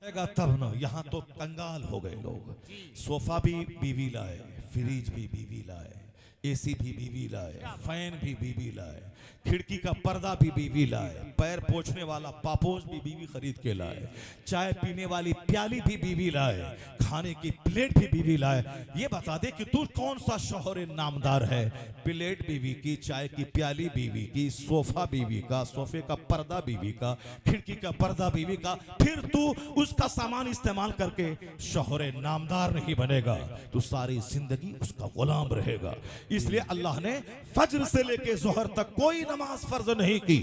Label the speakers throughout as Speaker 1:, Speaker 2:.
Speaker 1: तब न यहाँ तो कंगाल हो गए लोग। सोफा भी बीवी लाए, फ्रिज भी बीवी लाए, एसी भी बीवी लाए, फैन भी बीवी लाए, खिड़की का पर्दा भी बीवी लाए, पैर पोंछने वाला पापोश भी बीवी खरीद के लाए, चाय पीने वाली प्याली भी बीवी लाए, खाने की प्लेट भी बीवी लाए। ये बता दे कि तू कौन सा शौहर नामदार है? प्लेट बीवी की, चाय की प्याली बीवी की, सोफा बीवी का, सोफे का पर्दा बीवी का, खिड़की का पर्दा बीवी का, फिर तू उसका सामान इस्तेमाल करके शौहर नामदार नहीं बनेगा, तू सारी जिंदगी उसका गुलाम रहेगा। इसलिए अल्लाह ने फज्र से लेके जोहर तक कोई नमाज फर्ज नहीं की,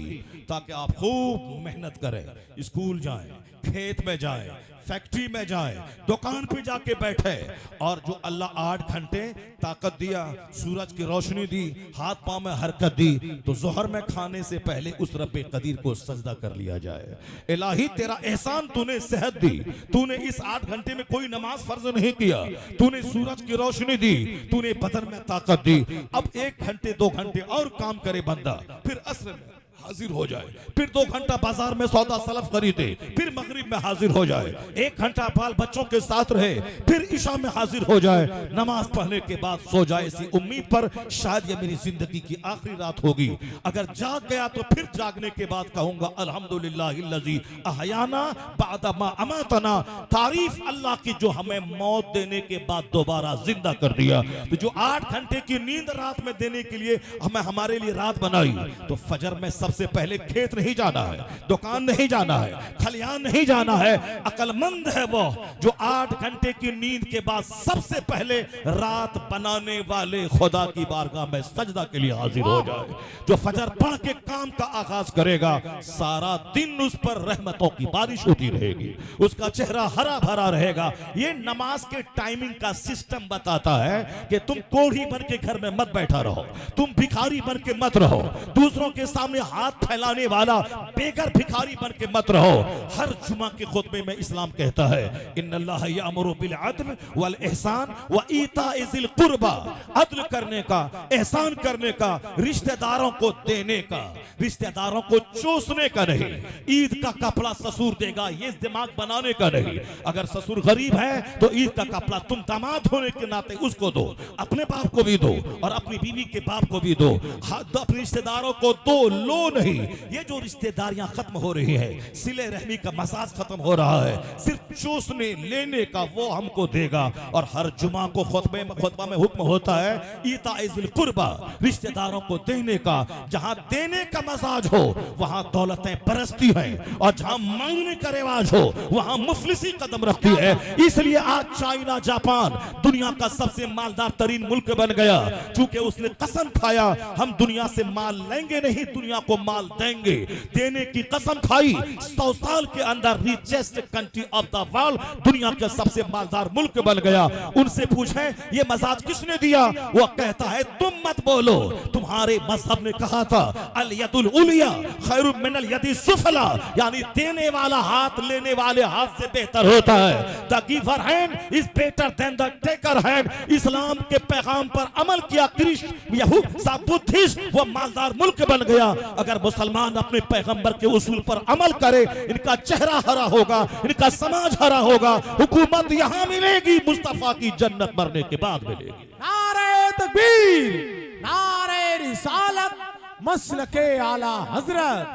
Speaker 1: ताकि आप खूब मेहनत करें, स्कूल जाएं, खेत में जाएं, फैक्ट्री में जाएं, दुकान पे जाके बैठे, और जो अल्लाह 8 घंटे ताकत दिया, सूरज की रोशनी दी, हाथ पांव में हरकत दी, तो जोहर में खाने से पहले उस रब्बे कदीर को सजदा कर लिया जाए। इलाही तेरा एहसान, तूने सेहत दी, तूने इस 8 घंटे में कोई नमाज फर्ज नहीं किया, तूने सूरज की रोशनी दी, तूने बदन में ताकत दी। अब 1 घंटे 2 घंटे और काम करे बंदा, फिर असर में हाजिर हो जाए, फिर 2 घंटा बाजार में सौदा सलफ खरीदे, फिर मगरिब में हाजिर हो जाए, 1 घंटा बाल बच्चों के साथ रहे, फिर इशा में हाजिर हो जाए, नमाज पढ़ने के बाद सो जाए, इसी उम्मीद पर शायद ये मेरी जिंदगी की आखिरी रात होगी। अगर जाग गया तो फिर जागने के बाद कहूंगा अल्हम्दुलिल्लाहिल्लज़ी अहयाना बअदा मा अमातना, तारीफ अल्लाह की जो हमें मौत देने के बाद दोबारा जिंदा कर दिया। तो जो 8 घंटे की नींद रात में देने के लिए हमें हमारे लिए रात बनाई, तो फजर में सबसे पहले खेत नहीं जाना है, दुकान नहीं जाना है, खलियान नहीं जाना है। अकलमंद है वो जो 8 घंटे की नींद के बाद सबसे पहले रात बनाने वाले खुदा की बारगाह में सजदा के लिए हाजिर हो जाए। जो फजर पढ़ के काम का आगाज करेगा, सारा दिन उस पर रहमतों की बारिश होती रहेगी, उसका चेहरा हरा भरा रहेगा। ये नमाज के टाइमिंग का सिस्टम बताता है कि तुम कोढ़ी बन के घर में मत बैठा रहो, तुम भिखारी बन के मत रहो, दूसरों के सामने हाथ फैलाने वाला बेगर भिखारी बन के मत रहो। हर जुमा के खुतबे में इस्लाम कहता है इन्नल्लाह यअमुरु बिल अद्ल वल ihsan व ईताइ ज़िल कुर्बा, अदल करने का, एहसान करने का, रिश्तेदारों को देने का, रिश्तेदारों को चूसने का नहीं। ईद का कपड़ा ससुर देगा, ये दिमाग बनाने का नहीं। अगर ससुर गरीब है तो ईद का कपड़ा तुम दामाद होने के नाते उसको दो, अपने बाप को भी दो और अपनी बीवी के बाप को भी दो। अपने रिश्तेदारों को दो, लो नहीं। ये जो रिश्तेदारियां खत्म हो रही है, सिले रहमी का मसाज खत्म हो रहा है, सिर्फ चूसने लेने का वो हमको देगा। और हर जुमा को खुतबा में हुक्म होता है ईताइ ज़िल कुर्बा, रिश्तेदारों को देने का। जहां देने का मसाज हो वहां दौलतें बरसती हैं, और जहां मांगने का रिवाज हो वहां मुफलिसी कदम रखती है। इसलिए आज चाइना जापान दुनिया का सबसे मालदार तरीन मुल्क बन गया, क्योंकि उसने कसम खाया हम दुनिया से माल लेंगे नहीं, दुनिया को माल देंगे। देने की कसम खाई, 100 साल के अंदर richest country of the world, दुनिया का सबसे मालदार मुल्क बन गया। उनसे पूछे ये मजाज किसने दिया? वो कहता है तुम मत बोलो, तुम्हारे मजहब ने कहा था अल यदुल उलिया खैरुम मिनल यदि सुफला, यानी देने वाला हाथ लेने वाले हाथ से बेहतर होता है। The giver hand is better than the taker hand. इस्लाम के पैगाम पर अमल किया क्रिश्चियन यहूद बुद्धिस्ट, वो मालदार मुल्क बन गया। अगर मुसलमान अपने पैगंबर के उसूल पर अमल करे, इनका चेहरा हरा होगा, इनका समाज हरा होगा, हुकूमत यहां मिलेगी, मुस्तफा की जन्नत मरने के बाद मिलेगी।
Speaker 2: नारे तकबीर, नारे रिसालत, मसलके आला हजरत,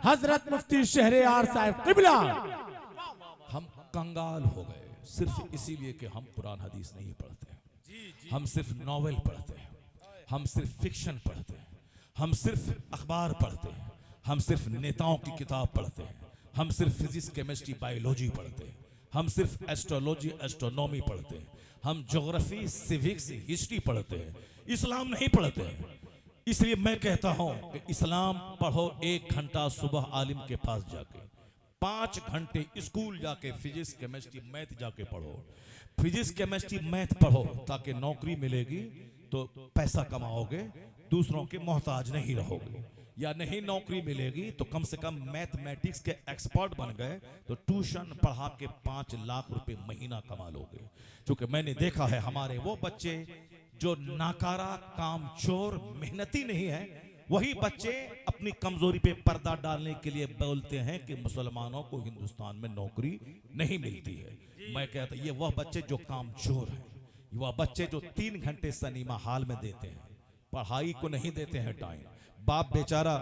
Speaker 2: हजरत मुफ्ती शहरयार साहब किबला।
Speaker 1: हम कंगाल हो गए सिर्फ इसीलिए कि हम कुरान हदीस नहीं पढ़ते, हम सिर्फ नॉवेल पढ़ते हैं, हम सिर्फ फिक्शन पढ़ते हैं, हम सिर्फ अखबार पढ़ते हैं, हम सिर्फ नेताओं की किताब पढ़ते हैं, हम सिर्फ फिजिक्स केमिस्ट्री बायोलॉजी पढ़ते हैं, हम सिर्फ एस्ट्रोलॉजी एस्ट्रोनॉमी पढ़ते हैं, हम ज्योग्राफी सिविक्स हिस्ट्री पढ़ते हैं, इस्लाम नहीं पढ़ते हैं। इसलिए मैं कहता हूं कि इस्लाम पढ़ो 1 घंटा सुबह आलिम के पास जाके, 5 घंटे स्कूल जाके फिजिक्स केमिस्ट्री मैथ जाके पढ़ो। फिजिक्स केमिस्ट्री मैथ पढ़ो ताकि नौकरी मिलेगी तो पैसा कमाओगे, दूसरों के मोहताज नहीं रहोगे। या नहीं नौकरी मिलेगी तो कम से कम मैथमेटिक्स के एक्सपर्ट बन गए तो ट्यूशन पढ़ा के 5 लाख रुपए महीना कमा लोगे। क्योंकि मैंने देखा है हमारे वो बच्चे जो नाकारा, कामचोर, मेहनती नहीं है, वही बच्चे अपनी कमजोरी पे पर्दा डालने के लिए बोलते हैं कि मुसलमानों को हिंदुस्तान में नौकरी नहीं मिलती है। मैं कहता ये वह बच्चे जो कामचोर हैं, वह बच्चे जो 3 घंटे सिनेमा हॉल में देते हैं, पढ़ाई को नहीं देते हैं टाइम। बाप बेचारा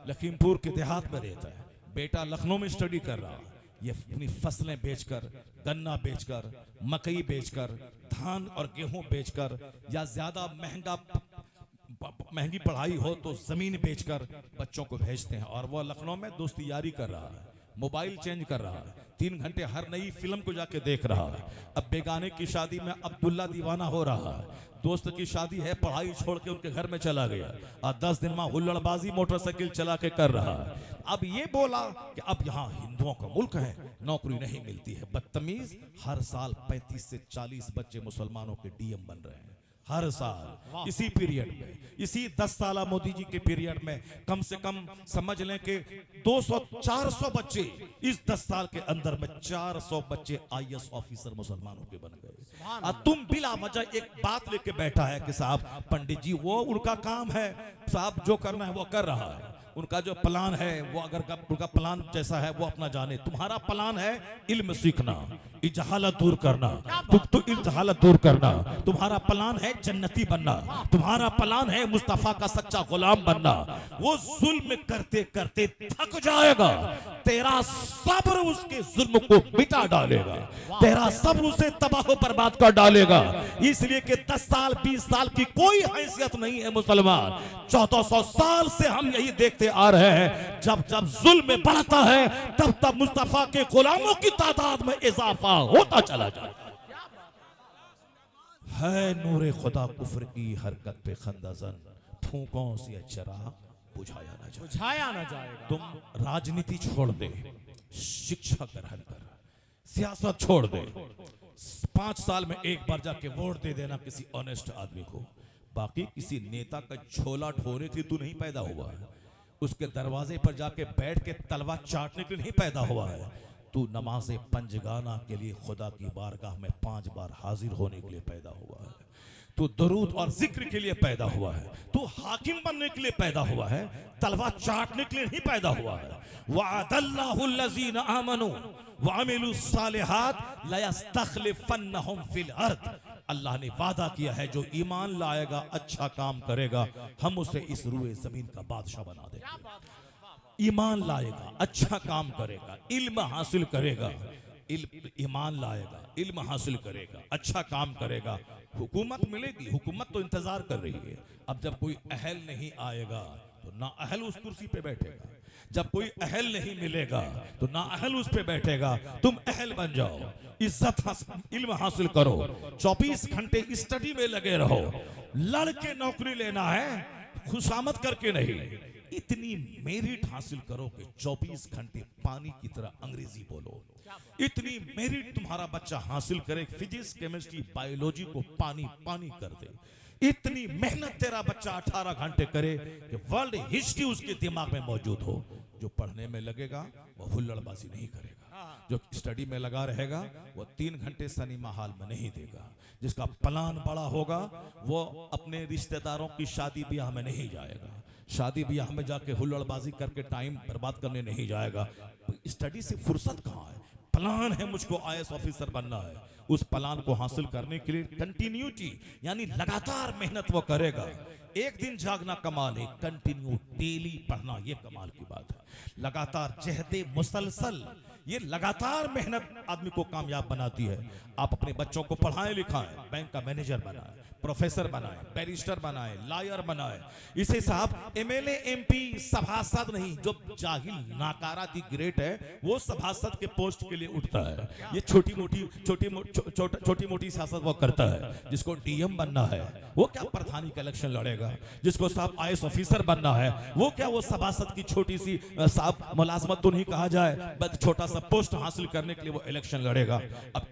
Speaker 1: लखीमपुर के देहात में रहता है, बेटा लखनऊ में स्टडी कर रहा है, ये अपनी फसलें बेचकर, गन्ना बेचकर, मकई बेचकर, धान और गेहूं बेचकर, या ज्यादा महंगी पढ़ाई हो तो जमीन बेचकर बच्चों को भेजते हैं। और वह लखनऊ में दोस्ती यारी कर रहा है, मोबाइल चेंज कर रहा है, 3 घंटे हर नई फिल्म को जाके देख रहा है। अब बेगाने की शादी में अब्दुल्ला दीवाना हो रहा है, दोस्त की शादी है, पढ़ाई छोड़ के उनके घर में चला गया और 10 दिन में हुल्लड़बाजी मोटरसाइकिल चला के कर रहा है। अब ये बोला कि अब यहाँ हिंदुओं का मुल्क है, नौकरी नहीं मिलती है। बदतमीज, हर साल 35 से 40 बच्चे मुसलमानों के डीएम बन रहे हैं हर साल। इसी पीरियड में, इसी 10 साल मोदी जी के पीरियड में कम से कम समझ लें कि 200-400 बच्चे, इस 10 साल के अंदर में 400 बच्चे आईएएस ऑफिसर मुसलमानों के बन गए। और तुम बिला वजह एक बात लेके बैठा है कि साहब पंडित जी वो उनका काम है, साहब जो करना है वो कर रहा है, उनका जो प्लान है वो अगर उनका प्लान जैसा है वो अपना जाने। तुम्हारा प्लान है इल्म सीखना, जहालत दूर करना, जहालत दूर करना। तुम्हारा प्लान है जन्नती बनना, तुम्हारा प्लान है मुस्तफा का सच्चा गुलाम बनना। वो जुल्म करते करते थक जाएगा, तेरा सब्र उसके जुल्म को मिटा डालेगा, तेरा सब्र उसे तबाह बर्बाद कर डालेगा। इसलिए कि 10 साल 20 साल की कोई हैसियत नहीं है मुसलमान। 1400 साल से हम यही देखते आ रहे हैं, जब जब जुल्म बढ़ता है तब तब मुस्तफा के गुलामों की तादाद में इजाफा होता चला जाता है। नूरे खुदा कुफ्र की हरकत पे खंदाजन, फूंकों से चिराग बुझाया ना जाएगा। तुम राजनीति छोड़ दे, शिक्षा ग्रहण कर, सियासत छोड़ दे, 5 साल में एक बार जाके वोट दे देना किसी ऑनेस्ट आदमी को। बाकी किसी नेता का झोला ढोने के लिए तू नहीं पैदा हुआ है, उसके दरवाजे पर जाके बैठ के तलवार चाटने के लिए नहीं पैदा हुआ है। तू नमाज़े पंजगाना के लिए खुदा की बारगाह में 5 बार हाजिर होने के लिए पैदा हुआ है। तू दरूद और जिक्र के लिए पैदा हुआ है, तू हाकिम बनने के लिए पैदा हुआ है, तलवार चाटने के लिए नहीं पैदा हुआ है। वअदल्लाहुल्लज़ीना आमनू वअमिलुस्सालिहात लयस्तखलिफन्नहुम फिल अर्द। अल्लाह ने वादा किया है जो ईमान लाएगा, अच्छा काम करेगा, हम उसे इस रूए जमीन का बादशाह बना देंगे। ईमान लाएगा, अच्छा काम करेगा, इल्म हासिल करेगा, ईमान लाएगा, इल्म हासिल करेगा, अच्छा काम करेगा, हुकूमत मिलेगी। हुकूमत तो इंतजार कर रही है। अब जब कोई अहल नहीं आएगा तो ना अहल उस कुर्सी पे बैठेगा, जब कोई अहल नहीं मिलेगा तो ना अहल उस पे बैठेगा। तुम अहल बन जाओ, इज्जत हासिल, इल्म हासिल करो, 24 घंटे स्टडी में लगे रहो। लड़के नौकरी लेना है, खुशामद करके नहीं, इतनी मेरिट हासिल करो कि 24 घंटे पानी की तरह अंग्रेजी बोलो। इतनी मेरिट तुम्हारा बच्चा हासिल करे, फिजिक्स केमिस्ट्री बायोलॉजी को पानी पानी कर दे। इतनी मेहनत तेरा बच्चा 18 घंटे करे कि वर्ल्ड हिस्ट्री उसके दिमाग में मौजूद हो। जो पढ़ने में लगेगा वो हुल्लड़बाजी नहीं करेगा, जो स्टडी में लगा रहेगा वो 3 घंटे सिनेमा हॉल में नहीं देगा। जिसका प्लान बड़ा होगा वो अपने रिश्तेदारों की शादी ब्याह में नहीं जाएगा, शादी ब्याह में जाके हुल्लड़बाजी करके टाइम बर्बाद करने नहीं जाएगा। स्टडी से फुर्सत कहाँ है? प्लान है मुझको आईएएस ऑफिसर बनना है, उस प्लान को हासिल करने के लिए कंटिन्यूटी यानी लगातार मेहनत वो करेगा। एक दिन जागना कमाल है, कंटिन्यू डेली पढ़ना ये कमाल की बात है। लगातार जहदे मुसलसल, ये लगातार मेहनत आदमी को कामयाब बनाती है। आप अपने बच्चों को पढ़ाएं लिखाएं, बैंक का मैनेजर बनाएं, प्रोफेसर बनाएं, बैरिस्टर बनाएं, लॉयर बनाएं। इसे साहब एमएलए एमपी सभासद नहीं, जो जाहिल नाकारा दी ग्रेट है वो सभासद के पोस्ट के लिए उठता है। ये छोटी मोटी सियासत वो करता है। जिसको डीएम बनना है वो क्या प्रधानी का इलेक्शन लड़ेगा, जिसको साहब आईएएस ऑफिसर बनना है वो क्या वो सभासद की छोटी सी साहब मुलाजमत तो नहीं कहा जाए, बस छोटा सा पोस्ट हासिल करने के लिए वो इलेक्शन लड़ेगा। अब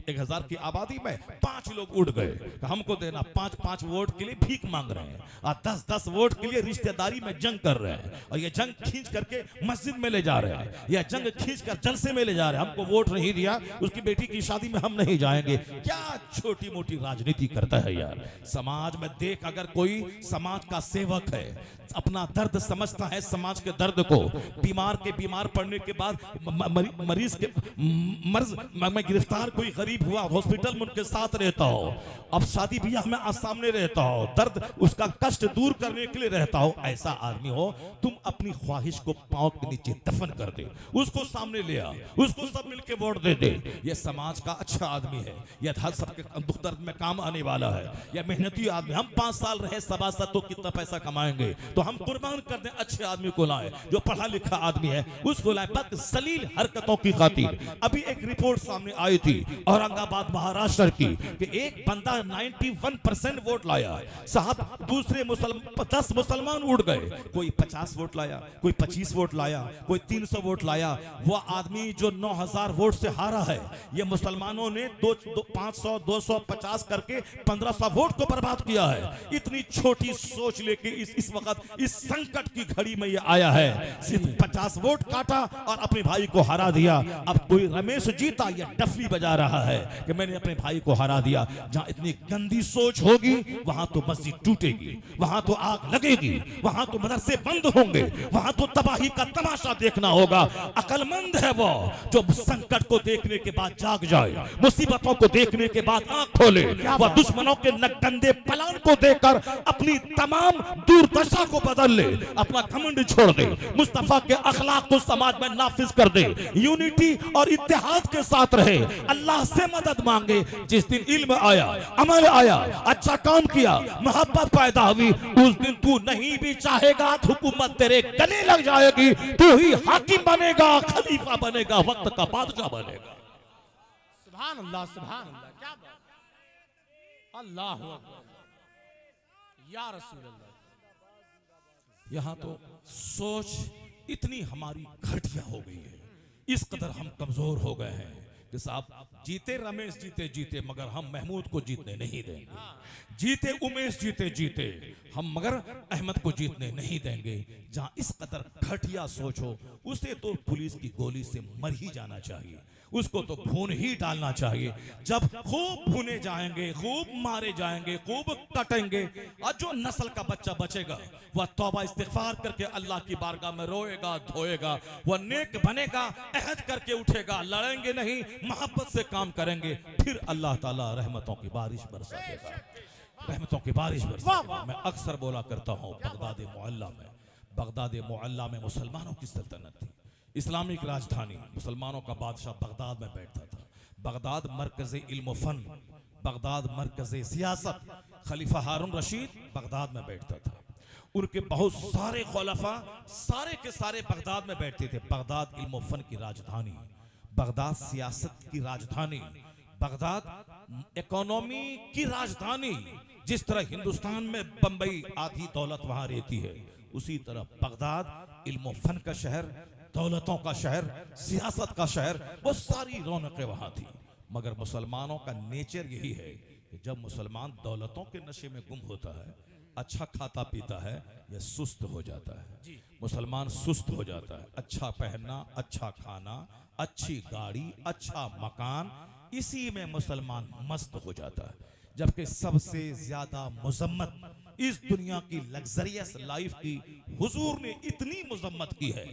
Speaker 1: 1000 की आबादी में 5 लोग उठ गए, हम हमको देना। 5-5 वोट के लिए भीख मांग रहे हैं और 10-10 वोट के लिए रिश्तेदारी में जंग कर रहे हैं, और ये जंग खींच करके मस्जिद में ले जा रहे हैं, या जंग खींच कर जलसे में ले जा रहे हैं। हमको वोट नहीं दिया, उसकी बेटी की शादी में हम नहीं जाएंगे। क्या छोटी मोटी राजनीति करता है यार। समाज में देख, अगर कोई समाज का सेवक है, अपना दर्द समझता है, समाज के दर्द को, बीमार के बीमार पड़ने के बाद मरीज के मर्ज में गिरफ्तार कोई गरीब हुआ, हॉस्पिटल में उनके साथ रहता हो, अब शादी ब्याह में सामने रहता हो, दर्द उसका कष्ट दूर करने के लिए रहता हो, ऐसा आदमी हो, तुम अपनी ख्वाहिश को पांव के नीचे दफन कर दे, उसको सामने ले आ, उसको सब मिलके वोट दे दे। ये समाज का अच्छा आदमी है, यह हर सबके दुख दर्द में काम आने वाला है, यह मेहनती आदमी। हम 5 साल रहे सभासद तो कितना पैसा कमाएंगे, तो हम कुर्बान कर दें, अच्छे आदमी को लाए, जो पढ़ा लिखा आदमी है उसको लाए, बद सलील हरकतों की खातिर। अभी एक रिपोर्ट सामने आई थी औरंगाबाद महाराष्ट्र की कि एक बंदा 91% वोट लाया साहब, दूसरे 10 मुसलमान उड़ गए, कोई 50 वोट लाया, कोई 25 वोट लाया, कोई 300 वोट लाया। वह आदमी जो 9000 वोट से हारा है, ये मुसलमानों ने 500 250 करके 1500 वोट को बर्बाद किया है। इतनी छोटी सोच लेके इस वक्त इस संकट की घड़ी में ये आया है, सिर्फ 50 वोट काटा और अपने भाई को हरा दिया। अब कोई रमेश जीता, ये डफली बजा रहा है कि मैंने अपने भाई को हरा दिया। जहां इतनी गंदी सोच होगी वहां तो मस्जिद टूटेगी, वहां तो आग लगेगी, वहां तो मदरसे बंद होंगे, वहां तो तबाही का तमाशा देखना होगा। अकलमंद है वो जो संकट को देखने के बाद जाग जाए, मुसीबतों को देखने के बाद आंख खोले, वह दुश्मनों के नकदंदे प्लान को देखकर अपनी तमाम दुर्दशा को बदल ले, अपना घमंड छोड़ दे, मुस्तफा के अखलाक को समाज में नाफिज कर दे, यूनिटी और इत्तेहाद के साथ रहे, अल्लाह से मदद मांगे। जिस दिन इल्म आया, अमल आया, अच्छा काम किया, मोहब्बत पैदा हुई, उस दिन तू नहीं भी चाहेगा हुकूमत तेरे गले लग जाएगी, तू ही हाकिम बनेगा, खलीफा बनेगा, वक्त का बादशाह बनेगा।
Speaker 2: सुभान अल्लाह, सुभान अल्लाह, क्या बात, अल्लाहु अकबर, या रसूल अल्लाह।
Speaker 1: यहां तो सोच इतनी हमारी घटिया हो गई है, इस कदर हम कमजोर हो गए हैं कि साहब जीते रमेश जीते मगर हम महमूद को जीतने नहीं देंगे, जीते उमेश जीते हम मगर अहमद को जीतने नहीं देंगे। जहां इस कदर घटिया सोच हो, उसे तो पुलिस की गोली से मर ही जाना चाहिए, उसको तो भून ही डालना चाहिए। जब खूब भुने जाएंगे, खूब मारे जाएंगे, खूब कटेंगे, और जो नस्ल का बच्चा बचेगा वह तौबा इस्तिगफार करके अल्लाह की बारगाह में रोएगा धोएगा, वह नेक बनेगा, अहद करके उठेगा, लड़ेंगे नहीं, मोहब्बत से काम करेंगे, फिर अल्लाह ताला रहमतों की बारिश बरसा देगा, रहमतों की बारिश बरसा देगा। मैं अक्सर बोला करता हूँ, बगदाद मोहल्ला में मुसलमानों की सल्तनत थी, इस्लामिक राजधानी, मुसलमानों का बादशाह बगदाद में बैठता था। बगदाद मरकज़े इल्म फन, बगदाद मरकज़े सियासत, खलीफा हारून रशीद बगदाद में बैठता था। उनके बहुत सारे खलीफा सारे के सारे बगदाद में बैठते थे। बगदाद इल्म फन की राजधानी, बगदाद सियासत की राजधानी, बगदाद इकोनॉमी की राजधानी। जिस तरह हिंदुस्तान में बंबई आधी दौलत वहां रहती है, उसी तरह बगदाद इल्म फन का शहर, दौलतों का शहर, सियासत का शहर, वो सारी रौनकें वहां थी। मगर मुसलमानों का नेचर यही है कि जब मुसलमान दौलतों के नशे में गुम होता है, अच्छा खाता पीता है, यह सुस्त हो जाता है। मुसलमान सुस्त हो जाता है। अच्छा पहनना, अच्छा खाना, अच्छी गाड़ी, अच्छा मकान, इसी में मुसलमान मस्त हो जाता है। जबकि सबसे ज्यादा मुजम्मत इस दुनिया की लग्जरियस लाइफ की हुजूर ने इतनी मुजम्मत की है,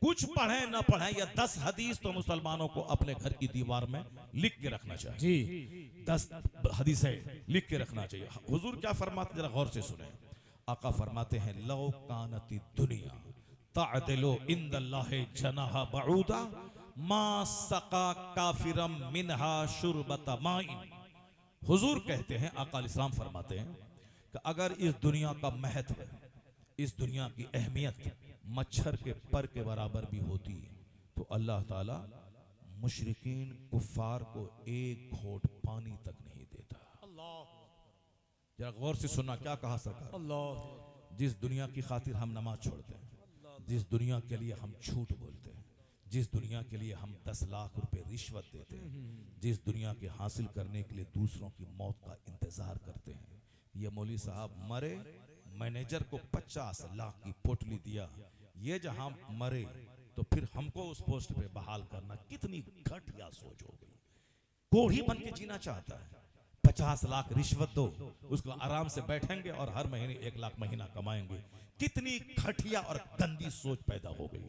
Speaker 1: कुछ पढ़े न पढ़े या 10 हदीस तो मुसलमानों को अपने घर की दीवार में लिख के रखना चाहिए जी। 10 हदीसें लिख के रखना चाहिए। हुजूर क्या फरमाते, जरा गौर से सुने। आका फरमाते हैं, लौ कानती दुनिया तादिलु इंदल्लाहि जनाहा बऊदा मा सका काफिरम मिनहा शुरबत माइन। हुजूर कहते हैं, आका इस्लाम फरमाते हैं कि अगर इस दुनिया का महत्व, इस दुनिया की अहमियत मच्छर के पर के बराबर भी होती तो अल्लाह ताला मुशरिकीन कुफ्फार को एक घोट पानी तक नहीं देता। जरा गौर से सुनना क्या कहा सरकार। जिस दुनिया की खातिर हम नमाज छोड़ते हैं, जिस दुनिया के लिए हम झूठ बोलते हैं, जिस दुनिया के लिए हम 10 लाख रुपए रिश्वत देते हैं, जिस दुनिया के हासिल करने के लिए दूसरों की मौत का इंतजार करते हैं, ये मौलवी साहब मरे, मैनेजर को 50 लाख की पोटली दिया, ये जहां मरे तो फिर हमको उस पोस्ट पे बहाल करना, कितनी घटिया सोच हो गई। कोढ़ी बन के जीना चाहता है, 50 लाख रिश्वत दो, उसको आराम से बैठेंगे और हर महीने 1 लाख महीना कमाएंगे। कितनी घटिया और गंदी सोच पैदा हो गई।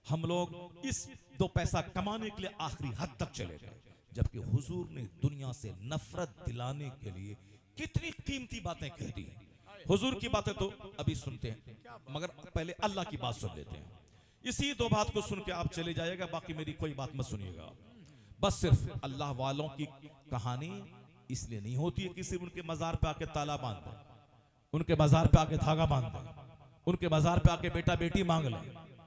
Speaker 1: हम लोग इस 2 पैसा कमाने के लिए आखिरी हद तक चले गए, जबकि हुजूर ने दुनिया से नफरत दिलाने के लिए कितनी कीमती बातें कह दी। हुजूर की बातें तो अभी सुनते हैं, मगर पहले अल्लाह की बात सुन लेते हैं। इसी 2 बात को सुन के आप चले जाइएगा, बाकी मेरी कोई बात मत सुनिएगा। बस सिर्फ अल्लाह वालों की कहानी इसलिए नहीं होती है कि सिर्फ उनके मजार पे आके ताला बांध दें, उनके मजार पे आके धागा बांध दें, उनके मजार पे आके बेटा बेटी मांग लें।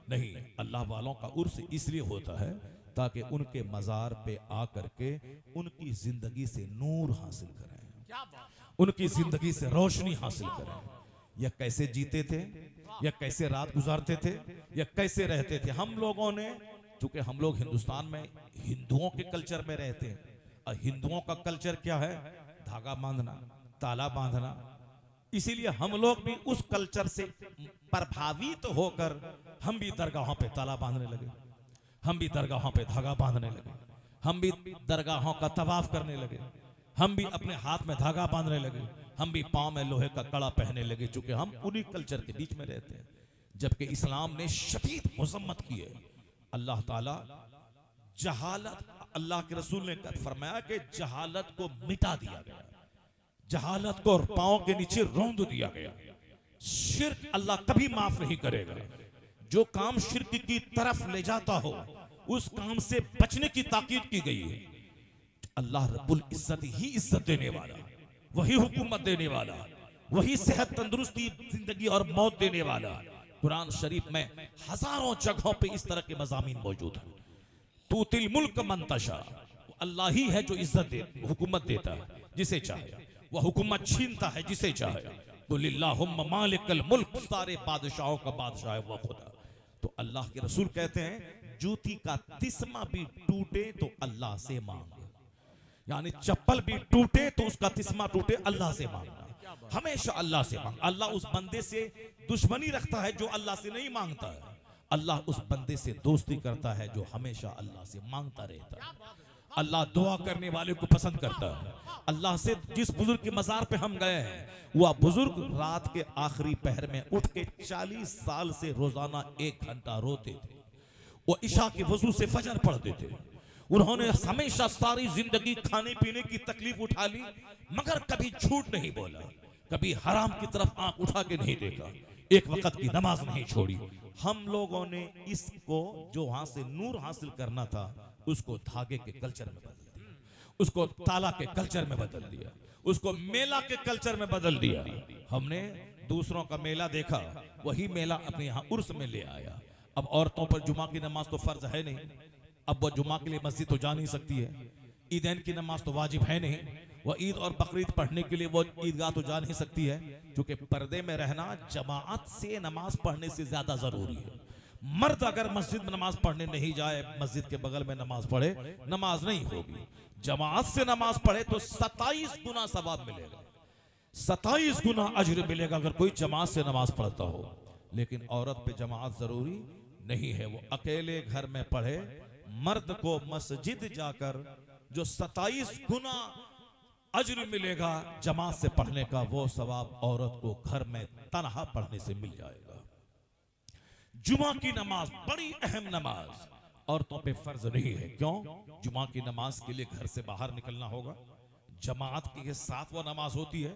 Speaker 1: नहीं, अल्लाह वालों का उर्स इसलिए होता है ताकि उनके मजार पे आकर के उनकी जिंदगी से नूर हासिल करें, उनकी जिंदगी से रोशनी हासिल करें। यह कैसे जीते थे, या कैसे रात गुजारते थे, या कैसे रहते थे। हम लोगों ने, चूंकि हम लोग हिंदुस्तान में हिंदुओं के कल्चर में रहते हैं, और हिंदुओं का कल्चर क्या है, धागा बांधना, ताला बांधना, इसीलिए हम लोग भी उस कल्चर से प्रभावित होकर हम भी दरगाहों पे ताला बांधने लगे, हम भी दरगाहों पे धागा बांधने लगे, हम भी दरगाहों का तवाफ करने लगे, हम भी अपने हाथ में धागा बांधने लगे, हम भी पांव में लोहे का कड़ा पहनने लगे, चूंकि हम उन्हीं कल्चर के बीच में रहते हैं। जबकि इस्लाम ने शदीद मुज़म्मत की है। अल्लाह ताला जहालत, अल्लाह के रसूल ने फरमाया कि जहालत को मिटा दिया गया, जहालत को पांव के नीचे रौंद दिया गया। शिर्क अल्लाह कभी माफ नहीं करेगा। जो काम शिर्क की तरफ ले जाता हो, उस काम से बचने की ताकीद की गई है। अल्लाह रब्बुल इज्जत ही इज्जत देने वाला, वही हुकूमत देने वाला, वही सेहत तंदुरुस्ती जिंदगी और मौत देने वाला। कुरान शरीफ में हजारों जगहों पे इस तरह के मज़ामीन मौजूद हैं। तूतिल मुल्क मन तशा, अल्लाह ही है जो इज्जत दे, हुकूमत देता है जिसे चाहे, वह हुकूमत छीनता है जिसे चाहे। कुलिल्लाहुम्मा मालिकल मुल्क, सारे बादशाहों का बादशाह है वह खुदा। तो अल्लाह के रसूल कहते हैं, जूती का तिस्मा भी टूटे तो अल्लाह से मांग, यानी चप्पल भी टूटे तो उसका तिस्मा टूटे, अल्लाह से मांगना, हमेशा अल्लाह से मांग। अल्लाह उस बंदे से दुश्मनी रखता है जो अल्लाह से नहीं मांगता है, अल्लाह उस बंदे से दोस्ती करता है जो हमेशा अल्लाह से मांगता रहता है। अल्लाह दुआ करने वाले को पसंद करता है। अल्लाह से, जिस बुजुर्ग के मजार पे हम गए हैं, वह बुजुर्ग रात के आखिरी पहर में उठ के 40 साल से रोजाना 1 घंटा रोते थे। वो इशा के वजू से फजर पढ़ते थे। उन्होंने हमेशा सारी जिंदगी खाने पीने की तकलीफ उठा ली, मगर कभी झूठ नहीं बोला, कभी हराम की तरफ आंख उठा के नहीं देखा, एक वक्त की नमाज नहीं छोड़ी। हम लोगों ने इसको, जो वहां से नूर हासिल करना था, उसको धागे के कल्चर में बदल दिया, उसको ताला के कल्चर में बदल दिया, उसको मेला के कल्चर में बदल दिया। हमने दूसरों का मेला देखा, वही मेला अपने यहाँ उर्स में ले आया। अब औरतों पर जुमा की नमाज तो फर्ज है नहीं, अब वो जुमा के लिए मस्जिद तो जा नहीं सकती है। ईदैन की नमाज तो वाजिब है नहीं, वह ईद और बकरीद पढ़ने के लिए वो ईदगाह तो जा नहीं सकती है, क्योंकि पर्दे में रहना जमाअत से नमाज पढ़ने से ज्यादा जरूरी है। मर्द अगर मस्जिद में नमाज पढ़ने नहीं जाए, मस्जिद के बगल में नमाज पढ़े, नमाज नहीं होगी। जमाअत से नमाज पढ़े तो 27 गुना सवाब मिलेगा, 27 गुना अजर मिलेगा अगर कोई जमात से नमाज पढ़ता हो। लेकिन औरत पे जमात जरूरी नहीं है, वो अकेले घर में पढ़े। मर्द को मस्जिद जाकर जो 27 गुना अजर मिलेगा जमात से पढ़ने का, वो सवाब औरत को घर में तन्हा पढ़ने से मिल जाएगा। जुमा की नमाज बड़ी अहम नमाज, औरतों पे फर्ज नहीं है। क्यों? जुमा की नमाज के लिए घर से बाहर निकलना होगा, जमात के साथ वो नमाज होती है,